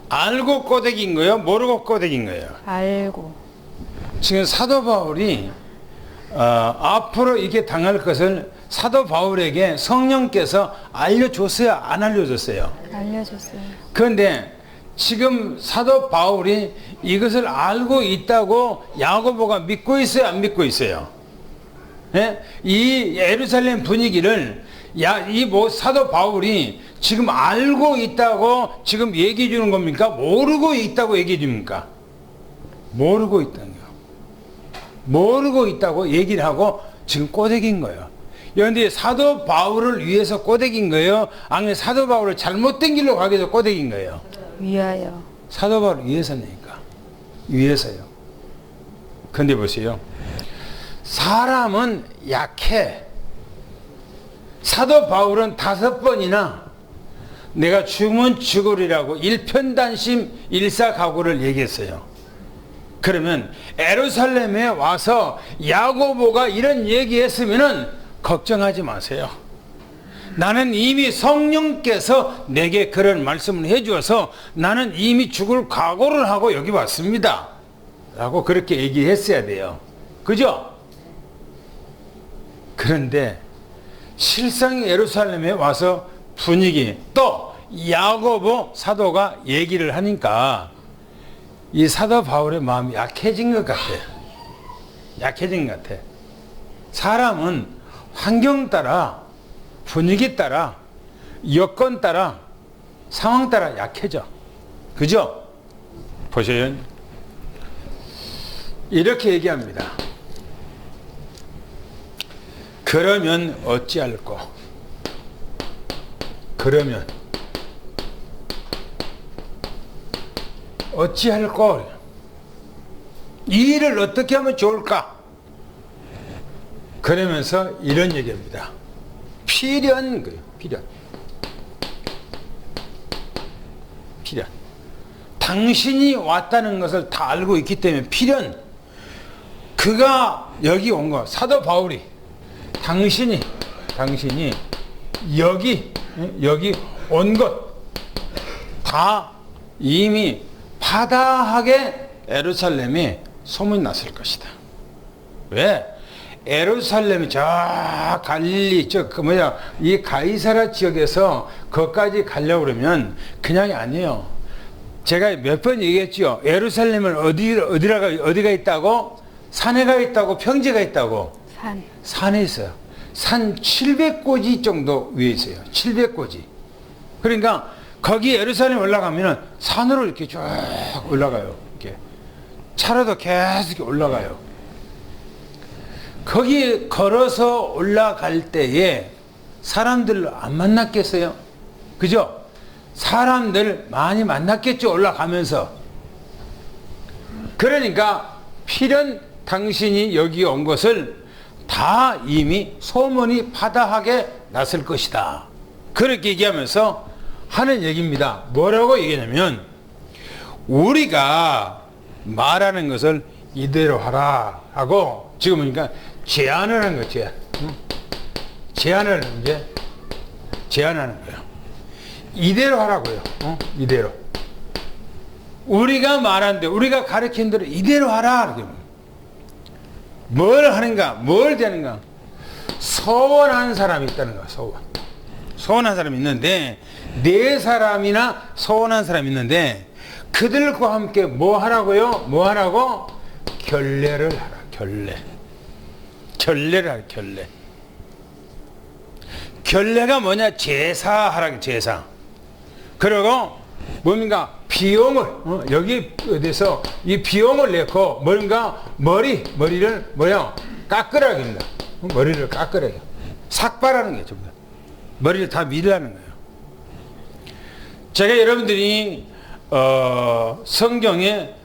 알고 꼬대기인 거예요? 모르고 꼬대기인 거예요? 알고. 지금 사도 바울이 앞으로 이게 당할 것을 사도 바울에게 성령께서 알려줬어요? 안 알려줬어요? 알려줬어요. 그런데 지금 사도 바울이 이것을 알고 있다고 야고보가 믿고 있어요? 안 믿고 있어요? 예? 이 예루살렘 분위기를 사도 바울이 지금 알고 있다고 지금 얘기해 주는 겁니까? 모르고 있다고 얘기해 줍니까? 모르고 있다는 거예요. 모르고 있다고 얘기를 하고 지금 꼬대기인 거예요. 그런데 사도 바울을 위해서 꼬대기인 거예요? 아니면 사도 바울을 잘못된 길로 가기 위해서 꼬대기인 거예요? 위하여. 사도 바울을 위해서니까. 위해서요. 근데 보세요. 사람은 약해. 사도 바울은 5번이나 내가 죽으면 죽으리라고 일편단심 일사각오를 얘기했어요. 그러면 예루살렘에 와서 야고보가 이런 얘기했으면은 걱정하지 마세요. 나는 이미 성령께서 내게 그런 말씀을 해주어서 나는 이미 죽을 각오를 하고 여기 왔습니다. 라고 그렇게 얘기했어야 돼요. 그죠? 그런데 실상 예루살렘에 와서 분위기 또 야고보 사도가 얘기를 하니까 이 사도 바울의 마음이 약해진 것 같아요. 약해진 것 같아. 사람은 환경 따라 분위기 따라 여건 따라 상황 따라 약해져. 그죠? 보세요. 이렇게 얘기합니다. 그러면 어찌할꼬? 그러면 어찌할꼬? 이 일을 어떻게 하면 좋을까? 그러면서 이런 얘기합니다. 필연, 필연. 필연. 당신이 왔다는 것을 다 알고 있기 때문에 필연. 그가 여기 온 거, 사도 바울이 당신이 여기 온 것 다 이미 파다하게 예루살렘에 소문이 났을 것이다. 왜? 예루살렘이 저 갈릴리 이 가이사라 지역에서 거기까지 가려고 그러면 그냥이 아니에요. 제가 몇 번 얘기했죠. 예루살렘은 어디가 있다고? 산에가 있다고, 평지가 있다고. 산에 있어요. 산 700고지 정도 위에 있어요. 700고지. 그러니까 거기 예루살렘 올라가면은 산으로 이렇게 쭉 올라가요. 이렇게 차로도 계속 올라가요. 거기 걸어서 올라갈 때에 사람들 안 만났겠어요? 그죠? 사람들 많이 만났겠죠, 올라가면서. 그러니까 필연 당신이 여기 온 것을 다 이미 소문이 파다하게 났을 것이다. 그렇게 얘기하면서 하는 얘기입니다. 뭐라고 얘기하냐면, 우리가 말하는 것을 이대로 하라 하고, 지금 그러니까 제안을 하는 거예요. 제안. 제안을 이제 제안하는 거예요. 이대로 하라고요. 이대로. 우리가 말하는데, 우리가 가르친 대로 이대로 하라. 뭘 하는가? 뭘 되는가? 서원한 사람이 있다는 거야. 서원한 사람이 있는데, 네 사람이나 서원한 사람이 있는데, 그들과 함께 뭐 하라고요? 뭐 하라고? 결례를 하라. 결례를 하라. 결례. 결례가 뭐냐? 제사하라. 제사. 그리고 뭡니까? 비용을 여기 어디서 이 비용을 내고 뭔가 머리를 뭐야? 깎으라기입니다. 머리를 깎으라기. 삭발하는 게 전부 다. 머리를 다 밀라는 거예요. 제가 여러분들이 성경에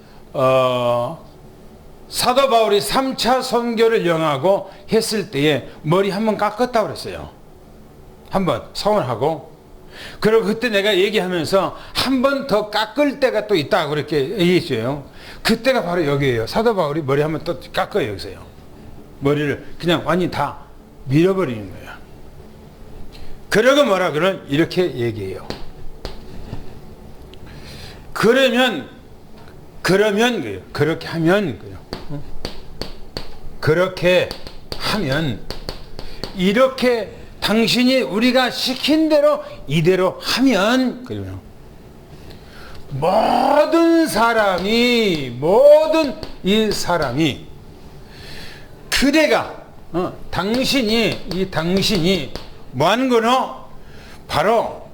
사도 바울이 3차 선교를 영하고 했을 때에 머리 한번 깎았다고 그랬어요. 한번 서원하고. 그리고 그때 내가 얘기하면서 한 번 더 깎을 때가 또 있다고 그렇게 얘기했어요. 그때가 바로 여기에요. 사도 바울이 머리 한번 또 깎아요. 여기서요. 머리를 그냥 완전히 다 밀어버리는 거예요. 그러고 뭐라 그러면 이렇게 얘기해요. 그러면 그래요. 그렇게 하면 그래요. 그렇게 하면 이렇게 당신이 우리가 시킨 대로 이대로 하면 그러면 모든 이 사람이 그대가 당신이 뭐 하는 거노? 바로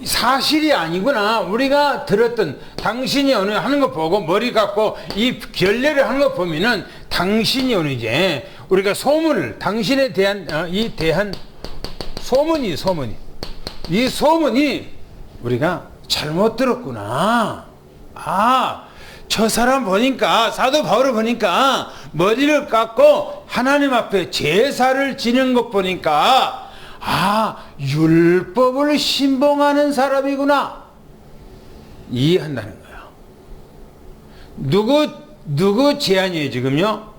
사실이 아니구나. 우리가 들었던 당신이 오늘 하는 거 보고 머리 감고 이 결례를 하는 거 보면은 당신이 오늘 이제 우리가 소문을 당신에 대한 소문이 이 소문이 우리가 잘못 들었구나. 저 사람 보니까 사도 바울을 보니까 머리를 깎고 하나님 앞에 제사를 지는 것 보니까 율법을 신봉하는 사람이구나. 이해한다는 거예요. 누구 제안이에요, 지금요?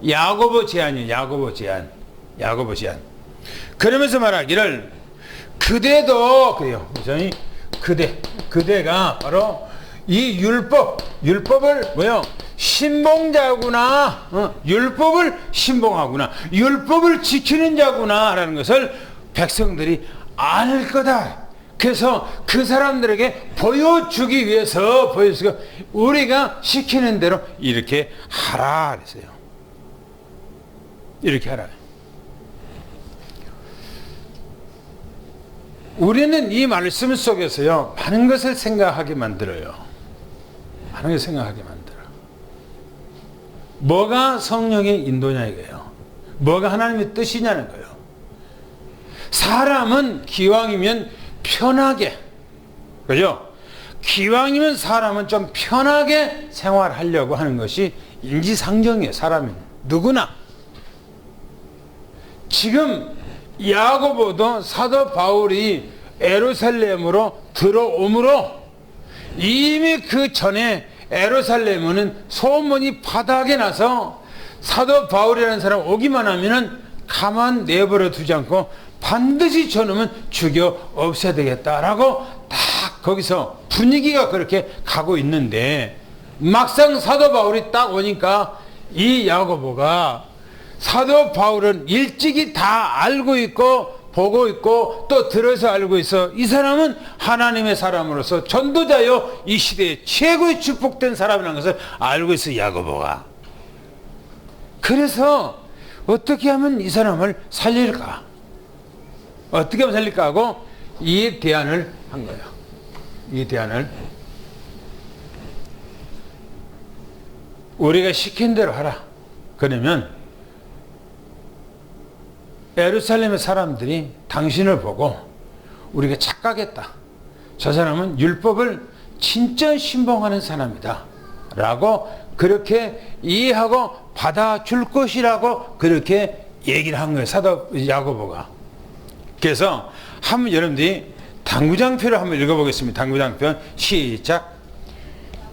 야고보 제안이에요, 야고보 제안. 그러면서 말하기를, 그대도, 그래요. 그대가 바로 이 율법을 신봉자구나. 율법을 신봉하구나. 율법을 지키는 자구나. 라는 것을 백성들이 알 거다. 그래서 그 사람들에게 보여주기 위해서 우리가 시키는 대로 이렇게 하라. 그랬어요. 이렇게 하라. 우리는 이 말씀 속에서요, 많은 것을 생각하게 만들어요. 많은 것을 생각하게 만들어. 뭐가 성령의 인도냐 이거예요. 뭐가 하나님의 뜻이냐는 거예요. 사람은 기왕이면 편하게, 그죠? 기왕이면 사람은 좀 편하게 생활하려고 하는 것이 인지상정이에요. 사람은 누구나. 지금 야고보도 사도 바울이 예루살렘으로 들어오므로 이미 그 전에 예루살렘은 소문이 바닥에 나서 사도 바울이라는 사람 오기만 하면은 가만 내버려 두지 않고 반드시 저놈은 죽여 없애야 되겠다라고 딱 거기서 분위기가 그렇게 가고 있는데, 막상 사도 바울이 딱 오니까 이 야고보가 사도 바울은 일찍이 다 알고 있고 보고 있고 또 들어서 알고 있어. 이 사람은 하나님의 사람으로서 전도자요 이 시대의 최고의 축복된 사람이라는 것을 알고 있어, 야고보가. 그래서 어떻게 하면 이 사람을 살릴까? 어떻게 하면 살릴까 하고 이 대안을 한 거예요. 이 대안을. 우리가 시킨 대로 하라. 그러면 예루살렘의 사람들이 당신을 보고 우리가 착각했다. 저 사람은 율법을 진짜 신봉하는 사람이다. 라고 그렇게 이해하고 받아줄 것이라고 그렇게 얘기를 한 거예요. 사도 야고보가. 그래서 한번 여러분들이 당구장표를 한번 읽어보겠습니다. 당구장표 시작.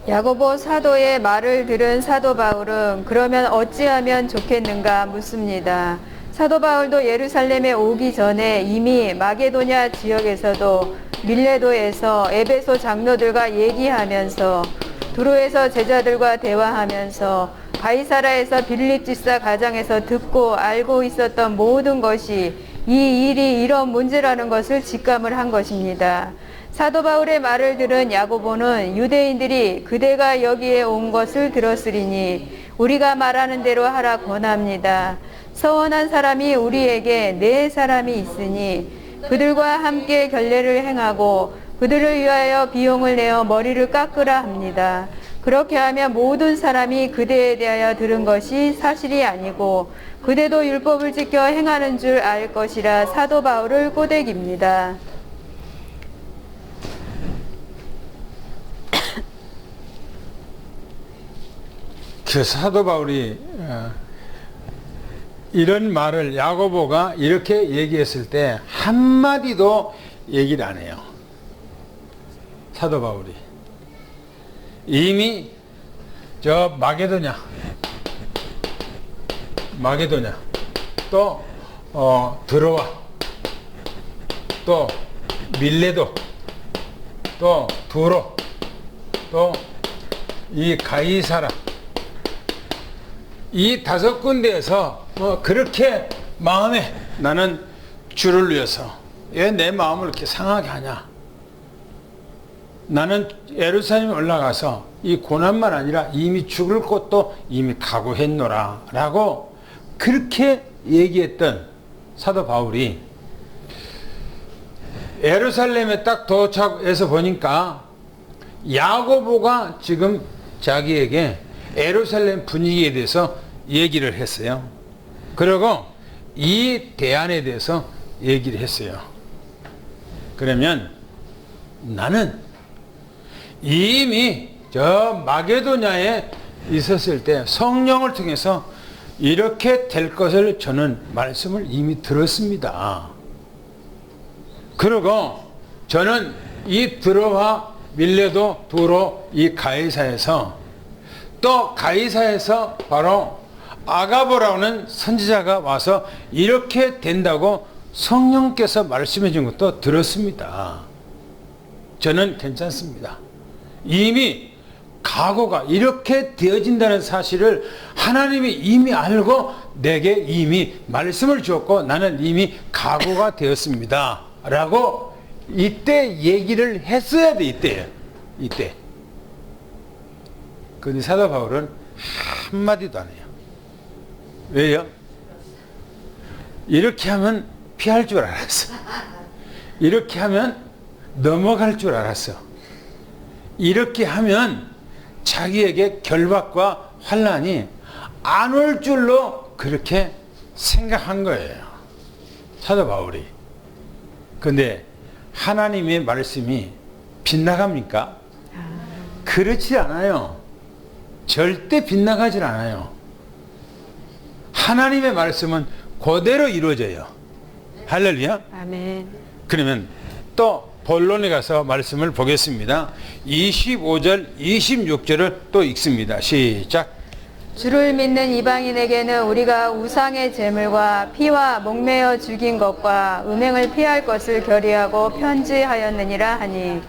야고보 사도의 말을 들은 사도 바울은 그러면 어찌하면 좋겠는가 묻습니다. 사도 바울도 예루살렘에 오기 전에 이미 마게도냐 지역에서도 밀레도에서 에베소 장로들과 얘기하면서 두로에서 제자들과 대화하면서 가이사라에서 빌립 집사 가장에서 듣고 알고 있었던 모든 것이 이 일이 이런 문제라는 것을 직감을 한 것입니다. 사도 바울의 말을 들은 야고보는 유대인들이 그대가 여기에 온 것을 들었으리니 우리가 말하는 대로 하라 권합니다. 서원한 사람이 우리에게 네 사람이 있으니 그들과 함께 결례를 행하고 그들을 위하여 비용을 내어 머리를 깎으라 합니다. 그렇게 하면 모든 사람이 그대에 대하여 들은 것이 사실이 아니고 그대도 율법을 지켜 행하는 줄 알 것이라 사도 바울을 꼬대깁니다. 그래서 사도 바울이 이런 말을 야고보가 이렇게 얘기했을 때 한마디도 얘기를 안 해요. 사도 바울이 이미 저 마게도냐 또 들어와 또 밀레도 또 두로 또 이 가이사라 이 5군데에서 그렇게 마음에 나는 주를 위해서 왜 내 마음을 이렇게 상하게 하냐. 나는 예루살렘에 올라가서 이 고난만 아니라 이미 죽을 것도 이미 각오했노라 라고 그렇게 얘기했던 사도 바울이 예루살렘에 딱 도착해서 보니까 야고보가 지금 자기에게 예루살렘 분위기에 대해서 얘기를 했어요. 그리고 이 대안에 대해서 얘기를 했어요. 그러면 나는 이미 저 마게도냐에 있었을 때 성령을 통해서 이렇게 될 것을 저는 말씀을 이미 들었습니다. 그리고 저는 이 드로와 밀레도 두로 이 가이사에서 또 가이사에서 바로 아가보라는 선지자가 와서 이렇게 된다고 성령께서 말씀해 준 것도 들었습니다. 저는 괜찮습니다. 이미 각오가 이렇게 되어진다는 사실을 하나님이 이미 알고 내게 이미 말씀을 주었고 나는 이미 각오가 되었습니다. 라고 이때 얘기를 했어야 돼. 이때. 근데 사도 바울은 한마디도 안 해요. 왜요? 이렇게 하면 피할 줄 알았어. 이렇게 하면 넘어갈 줄 알았어. 이렇게 하면 자기에게 결박과 환난이 안 올 줄로 그렇게 생각한 거예요. 사도 바울이. 근데 하나님의 말씀이 빗나갑니까? 그렇지 않아요. 절대 빗나가질 않아요. 하나님의 말씀은 그대로 이루어져요. 할렐루야. 아멘. 그러면 또 본론에 가서 말씀을 보겠습니다. 25절, 26절을 또 읽습니다. 시작. 주를 믿는 이방인에게는 우리가 우상의 제물과 피와 목매어 죽인 것과 음행을 피할 것을 결의하고 편지하였느니라 하니,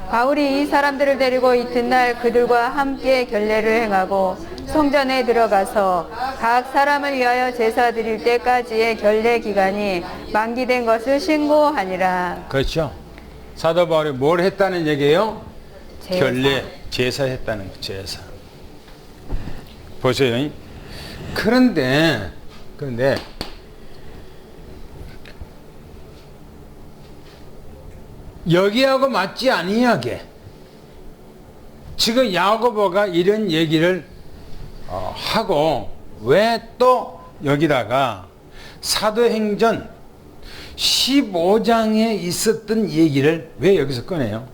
바울이 이 사람들을 데리고 이튿날 그들과 함께 결례를 행하고 성전에 들어가서 각 사람을 위하여 제사 드릴 때까지의 결례 기간이 만기된 것을 신고하니라. 그렇죠. 사도 바울이 뭘 했다는 얘기예요? 제사. 결례, 제사했다는 거, 제사. 보세요. 그런데 여기하고 맞지 아니하게 지금 야고보가 이런 얘기를 하고 왜 또 여기다가 사도행전 15장에 있었던 얘기를 왜 여기서 꺼내요?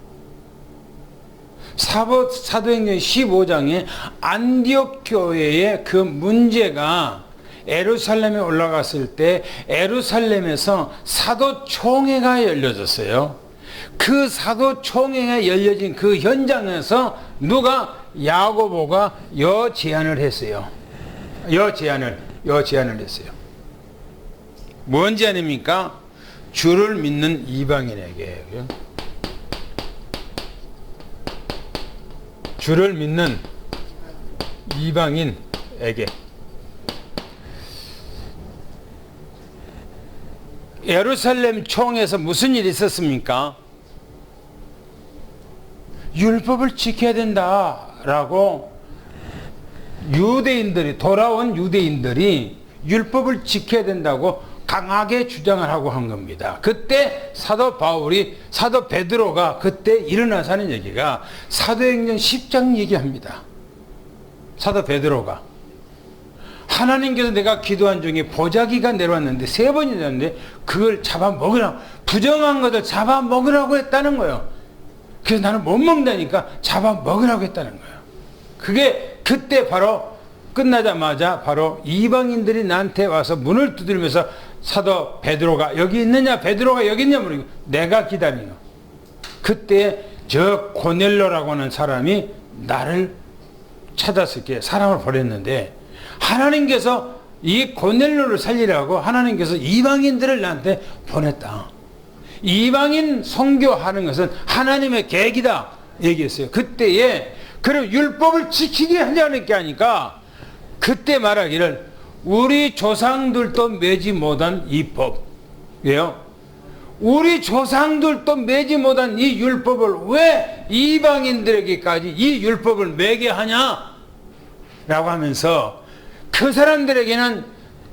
사도행전 15장에 안디옥 교회의 그 문제가 예루살렘에 올라갔을 때 예루살렘에서 사도총회가 열려졌어요. 그 사도총회가 열려진 그 현장에서 누가 야고보가 제안을 했어요. 제안을 했어요. 뭔 제안입니까? 주를 믿는 이방인에게, 주를 믿는 이방인에게 예루살렘 총에서 무슨 일이 있었습니까? 율법을 지켜야 된다라고 돌아온 유대인들이 율법을 지켜야 된다고 강하게 주장을 하고 한 겁니다. 그때 사도 베드로가 그때 일어나서 하는 얘기가 사도행전 10장 얘기합니다. 사도 베드로가 하나님께서 내가 기도한 중에 보자기가 내려왔는데 3번이 내렸는데 그걸 잡아먹으라고, 부정한 것을 잡아먹으라고 했다는 거예요. 그래서 나는 못 먹는다니까 잡아먹으라고 했다는 거예요. 그게 그때 바로 끝나자마자 바로 이방인들이 나한테 와서 문을 두드리면서 사도 베드로가 여기 있느냐, 베드로가 여기 있냐 물으니까 내가 기다리노. 그때 저 고넬로라고 하는 사람이 나를 찾았을 게 사람을 보냈는데, 하나님께서 이 고넬로를 살리라고 하나님께서 이방인들을 나한테 보냈다. 이방인 선교하는 것은 하나님의 계획이다 얘기했어요. 그때에 그럼 율법을 지키게 하려는 게 아니까 그때 말하기를 우리 조상들도 매지 못한 이 법. 왜요? 우리 조상들도 매지 못한 이 율법을 왜 이방인들에게까지 이 율법을 매게 하냐? 라고 하면서 그 사람들에게는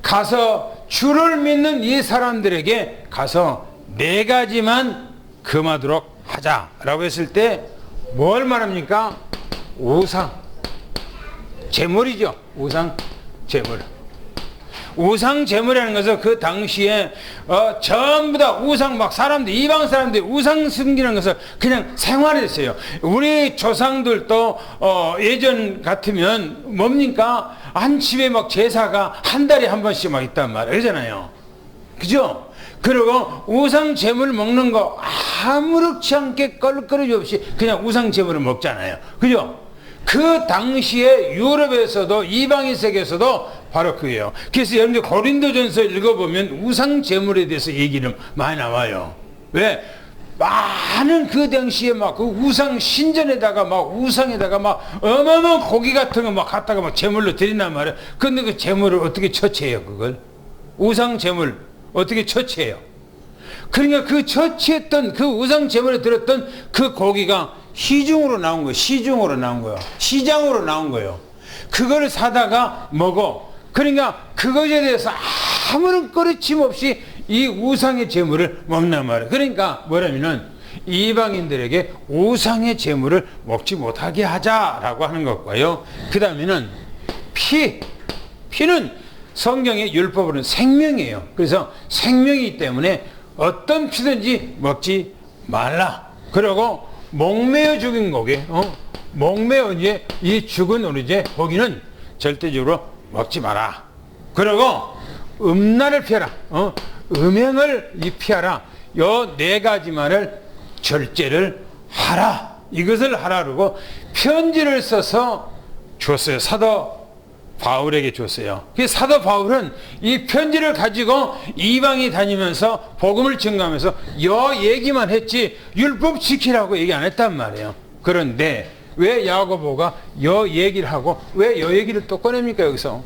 가서 주를 믿는 이 사람들에게 가서 4가지만 금하도록 하자라고 했을 때 뭘 말합니까? 우상 제물이죠. 우상 제물. 우상 제물이라는 것은 그 당시에 전부 다 우상 막 이방 사람들이 우상 섬기는 것을 그냥 생활했어요. 우리 조상들도 예전 같으면 뭡니까? 한 집에 막 제사가 한 달에 한 번씩 막 있단 말이에요. 그러잖아요. 그죠? 그리고 우상 제물 먹는 거 아무렇지 않게 껄끄러지 없이 그냥 우상 제물을 먹잖아요. 그죠? 그 당시에 유럽에서도 이방인 세계에서도 바로 그예요. 그래서 여러분들 고린도전서 읽어보면 우상 제물에 대해서 얘기는 많이 나와요. 왜? 많은 그 당시에 막 그 우상 신전에다가 막 우상에다가 막 어마어마한 고기 같은 거 막 갖다가 막 제물로 드린단 말이에요. 근데 그 제물을 어떻게 처치해요? 그걸 우상 제물 어떻게 처치해요? 그러니까 그 처치했던 그 우상 제물에 들었던 그 고기가 시중으로 나온 거예요. 시중으로 나온 거예요. 시장으로 나온 거예요. 그거를 사다가 먹어. 그러니까 그것에 대해서 아무런 꺼리침 없이 이 우상의 제물을 먹는 말이에요. 그러니까 뭐냐면은 이방인들에게 우상의 제물을 먹지 못하게 하자라고 하는 것과요. 그 다음에는 피는 성경의 율법으로는 생명이에요. 그래서 생명이기 때문에 어떤 피든지 먹지 말라. 그리고 목매어 죽인 고기, 목매어 이제 이 죽은 우리 이제 고기는 절대적으로 먹지 마라. 그리고 음란을 피하라. 음행을 피하라. 요 네 가지만을 절제를 하라. 이것을 하라 그러고 편지를 써서 줬어요. 사도 바울에게 줬어요. 그 사도 바울은 이 편지를 가지고 이방이 다니면서 복음을 증가하면서 요 얘기만 했지 율법 지키라고 얘기 안 했단 말이에요. 그런데 왜 야고보가 요 얘기를 하고 왜 요 얘기를 또 꺼냅니까? 여기서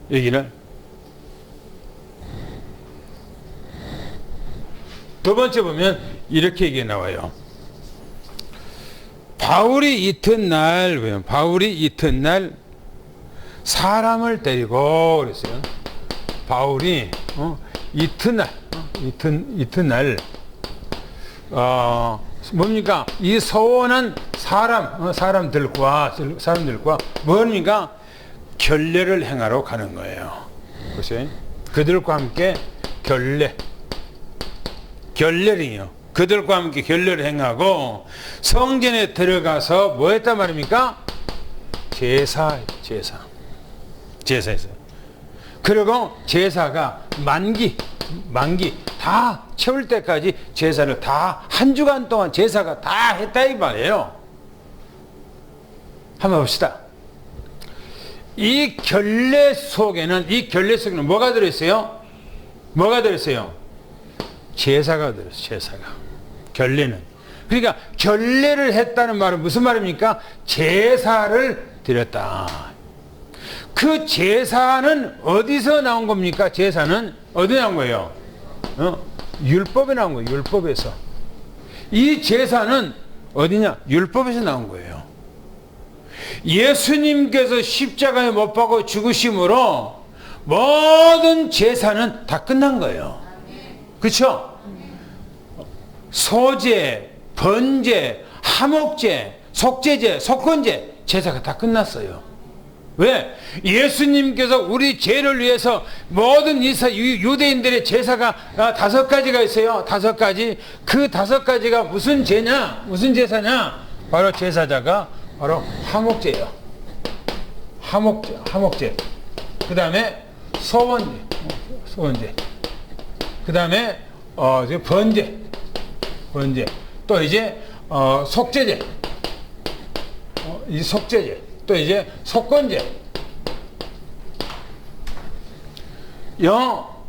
얘기를 두 번째 보면 이렇게 얘기 나와요. 바울이 이튿날 사람을 데리고 그랬어요. 바울이 이튿날 뭡니까? 이 서원한 사람들과 뭡니까? 결례를 행하러 가는 거예요. 보세요. 그들과 함께 결례링이요. 그들과 함께 결례를 행하고 성전에 들어가서 뭐 했단 말입니까? 제사했어요. 그리고 제사가 만기 다 채울 때까지 제사를 다 한 주간 동안 제사가 다 했다 이 말이에요. 한번 봅시다. 이 결례 속에는 뭐가 들어있어요? 제사가 들어있어요. 제사가. 결례는. 그러니까 결례를 했다는 말은 무슨 말입니까? 제사를 드렸다. 그 제사는 어디서 나온 겁니까? 제사는 어디 나온 거예요? 율법에 나온 거예요. 율법에서. 이 제사는 어디냐? 율법에서 나온 거예요. 예수님께서 십자가에 못 박아 죽으심으로 모든 제사는 다 끝난 거예요. 그렇죠? 소제, 번제, 하목제, 속제제, 속건제 제사가 다 끝났어요. 왜? 예수님께서 우리 죄를 위해서 모든 유대인들의 제사가 5가지가 있어요. 5가지. 그 5가지가 무슨 죄냐? 무슨 제사냐? 바로 제사자가 바로 하목제예요. 하목제. 그 다음에 소원제. 그 다음에 번제. 또 이제 속제제. 이 속제제. 또 이제 속건제.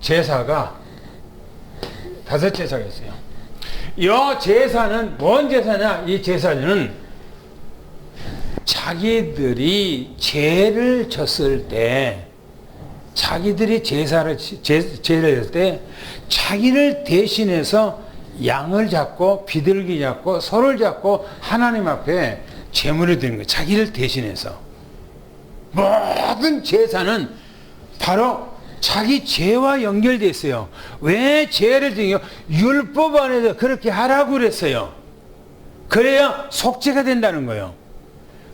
제사가 5제사가 있어요. 제사는 뭔 제사냐? 이 제사는 자기들이 죄를 졌을 때, 자기들이 죄를 했을 때 자기를 대신해서 양을 잡고 비둘기 잡고 소를 잡고 하나님 앞에 제물을 드리는 거예요. 자기를 대신해서. 모든 제사는 바로 자기 죄와 연결되어 있어요. 왜 죄를 지냐? 율법 안에서 그렇게 하라고 그랬어요. 그래야 속죄가 된다는 거예요.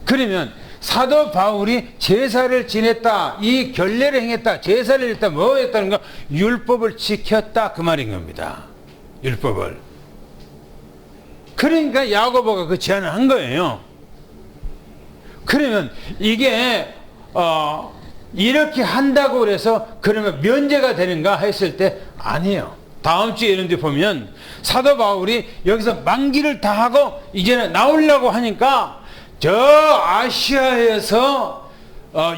그러면 사도 바울이 제사를 지냈다, 이 결례를 행했다, 제사를 했다, 뭐 했다는 거? 율법을 지켰다 그 말인 겁니다. 율법을. 그러니까 야고보가 그 제안을 한 거예요. 그러면 이게 이렇게 한다고 그래서 그러면 면제가 되는가 했을 때 아니에요. 다음 주에 이런 데 보면 사도 바울이 여기서 만기를 다 하고 이제는 나오려고 하니까 저 아시아에서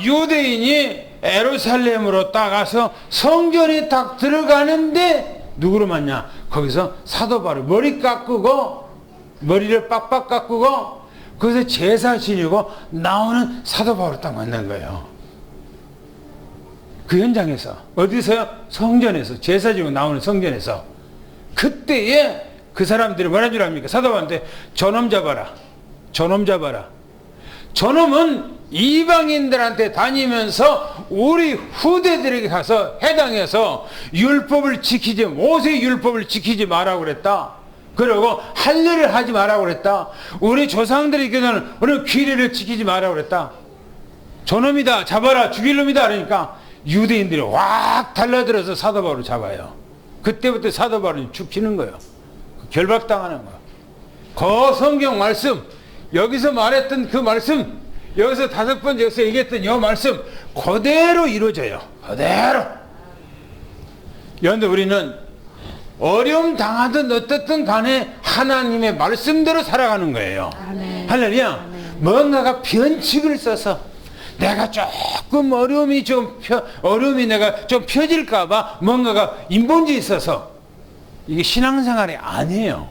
유대인이 예루살렘으로 따가서 성전에 딱 들어가는데 누구를 만나? 거기서 사도 바울이 머리를 빡빡 깎고 거기서 제사 지내고 나오는 사도 바울을 딱 만난 거예요. 그 현장에서. 어디서요? 성전에서. 제사 지내고 나오는 성전에서. 그때에 그 사람들이 뭐라는 줄 압니까? 사도 바울한테 저놈 잡아라. 저놈은 이방인들한테 다니면서 우리 후대들에게 가서 해당해서 모세 율법을 지키지 말라고 그랬다. 그리고 할례를 하지 말라고 그랬다. 우리 조상들이 기도하는 우리 규례를 지키지 말라고 그랬다. 저놈이다, 잡아라, 죽일 놈이다 그러니까 유대인들이 확 달라들어서 사도 바울을 잡아요. 그때부터 사도 바울이 죽히는 거예요. 결박당하는 거예요. 그 성경 말씀, 여기서 말했던 그 말씀, 여기서 5번 여기서 얘기했던 이 말씀 그대로 이루어져요. 그대로. 그런데 우리는 어려움 당하든 어떻든 간에 하나님의 말씀대로 살아가는 거예요. 아멘. 할렐루야. 아멘. 뭔가가 변칙을 써서 내가 조금 어려움이 내가 좀 펴질까봐 뭔가가 인본주의 있어서 이게 신앙생활이 아니에요.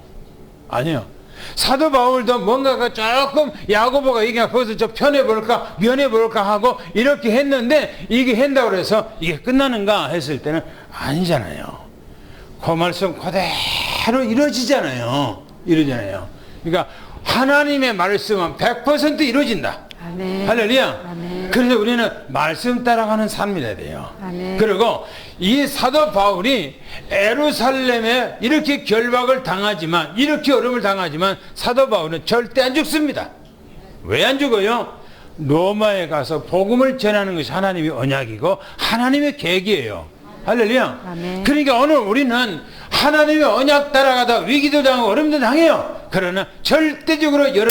아니에요. 사도 바울도 뭔가가 조금 야고보가 이게 거기서 좀 편해볼까 면해볼까 하고 이렇게 했는데 이게 한다고 해서 이게 끝나는가 했을 때는 아니잖아요. 그 말씀 그대로 이루어지잖아요. 그러니까 하나님의 말씀은 100% 이루어진다. 아멘. 할렐루야. 아멘. 그래서 우리는 말씀 따라가는 삶이 돼야 돼요. 아멘. 그리고 이 사도 바울이 예루살렘에 이렇게 결박을 당하지만, 이렇게 어려움을 당하지만 사도 바울은 절대 안 죽습니다. 왜 안 죽어요? 로마에 가서 복음을 전하는 것이 하나님의 언약이고 하나님의 계획이에요. 할렐루야. 아멘. 그러니까 오늘 우리는 하나님의 언약 따라가다 위기도 당하고 어려움도 당해요. 그러나 절대적으로 여러분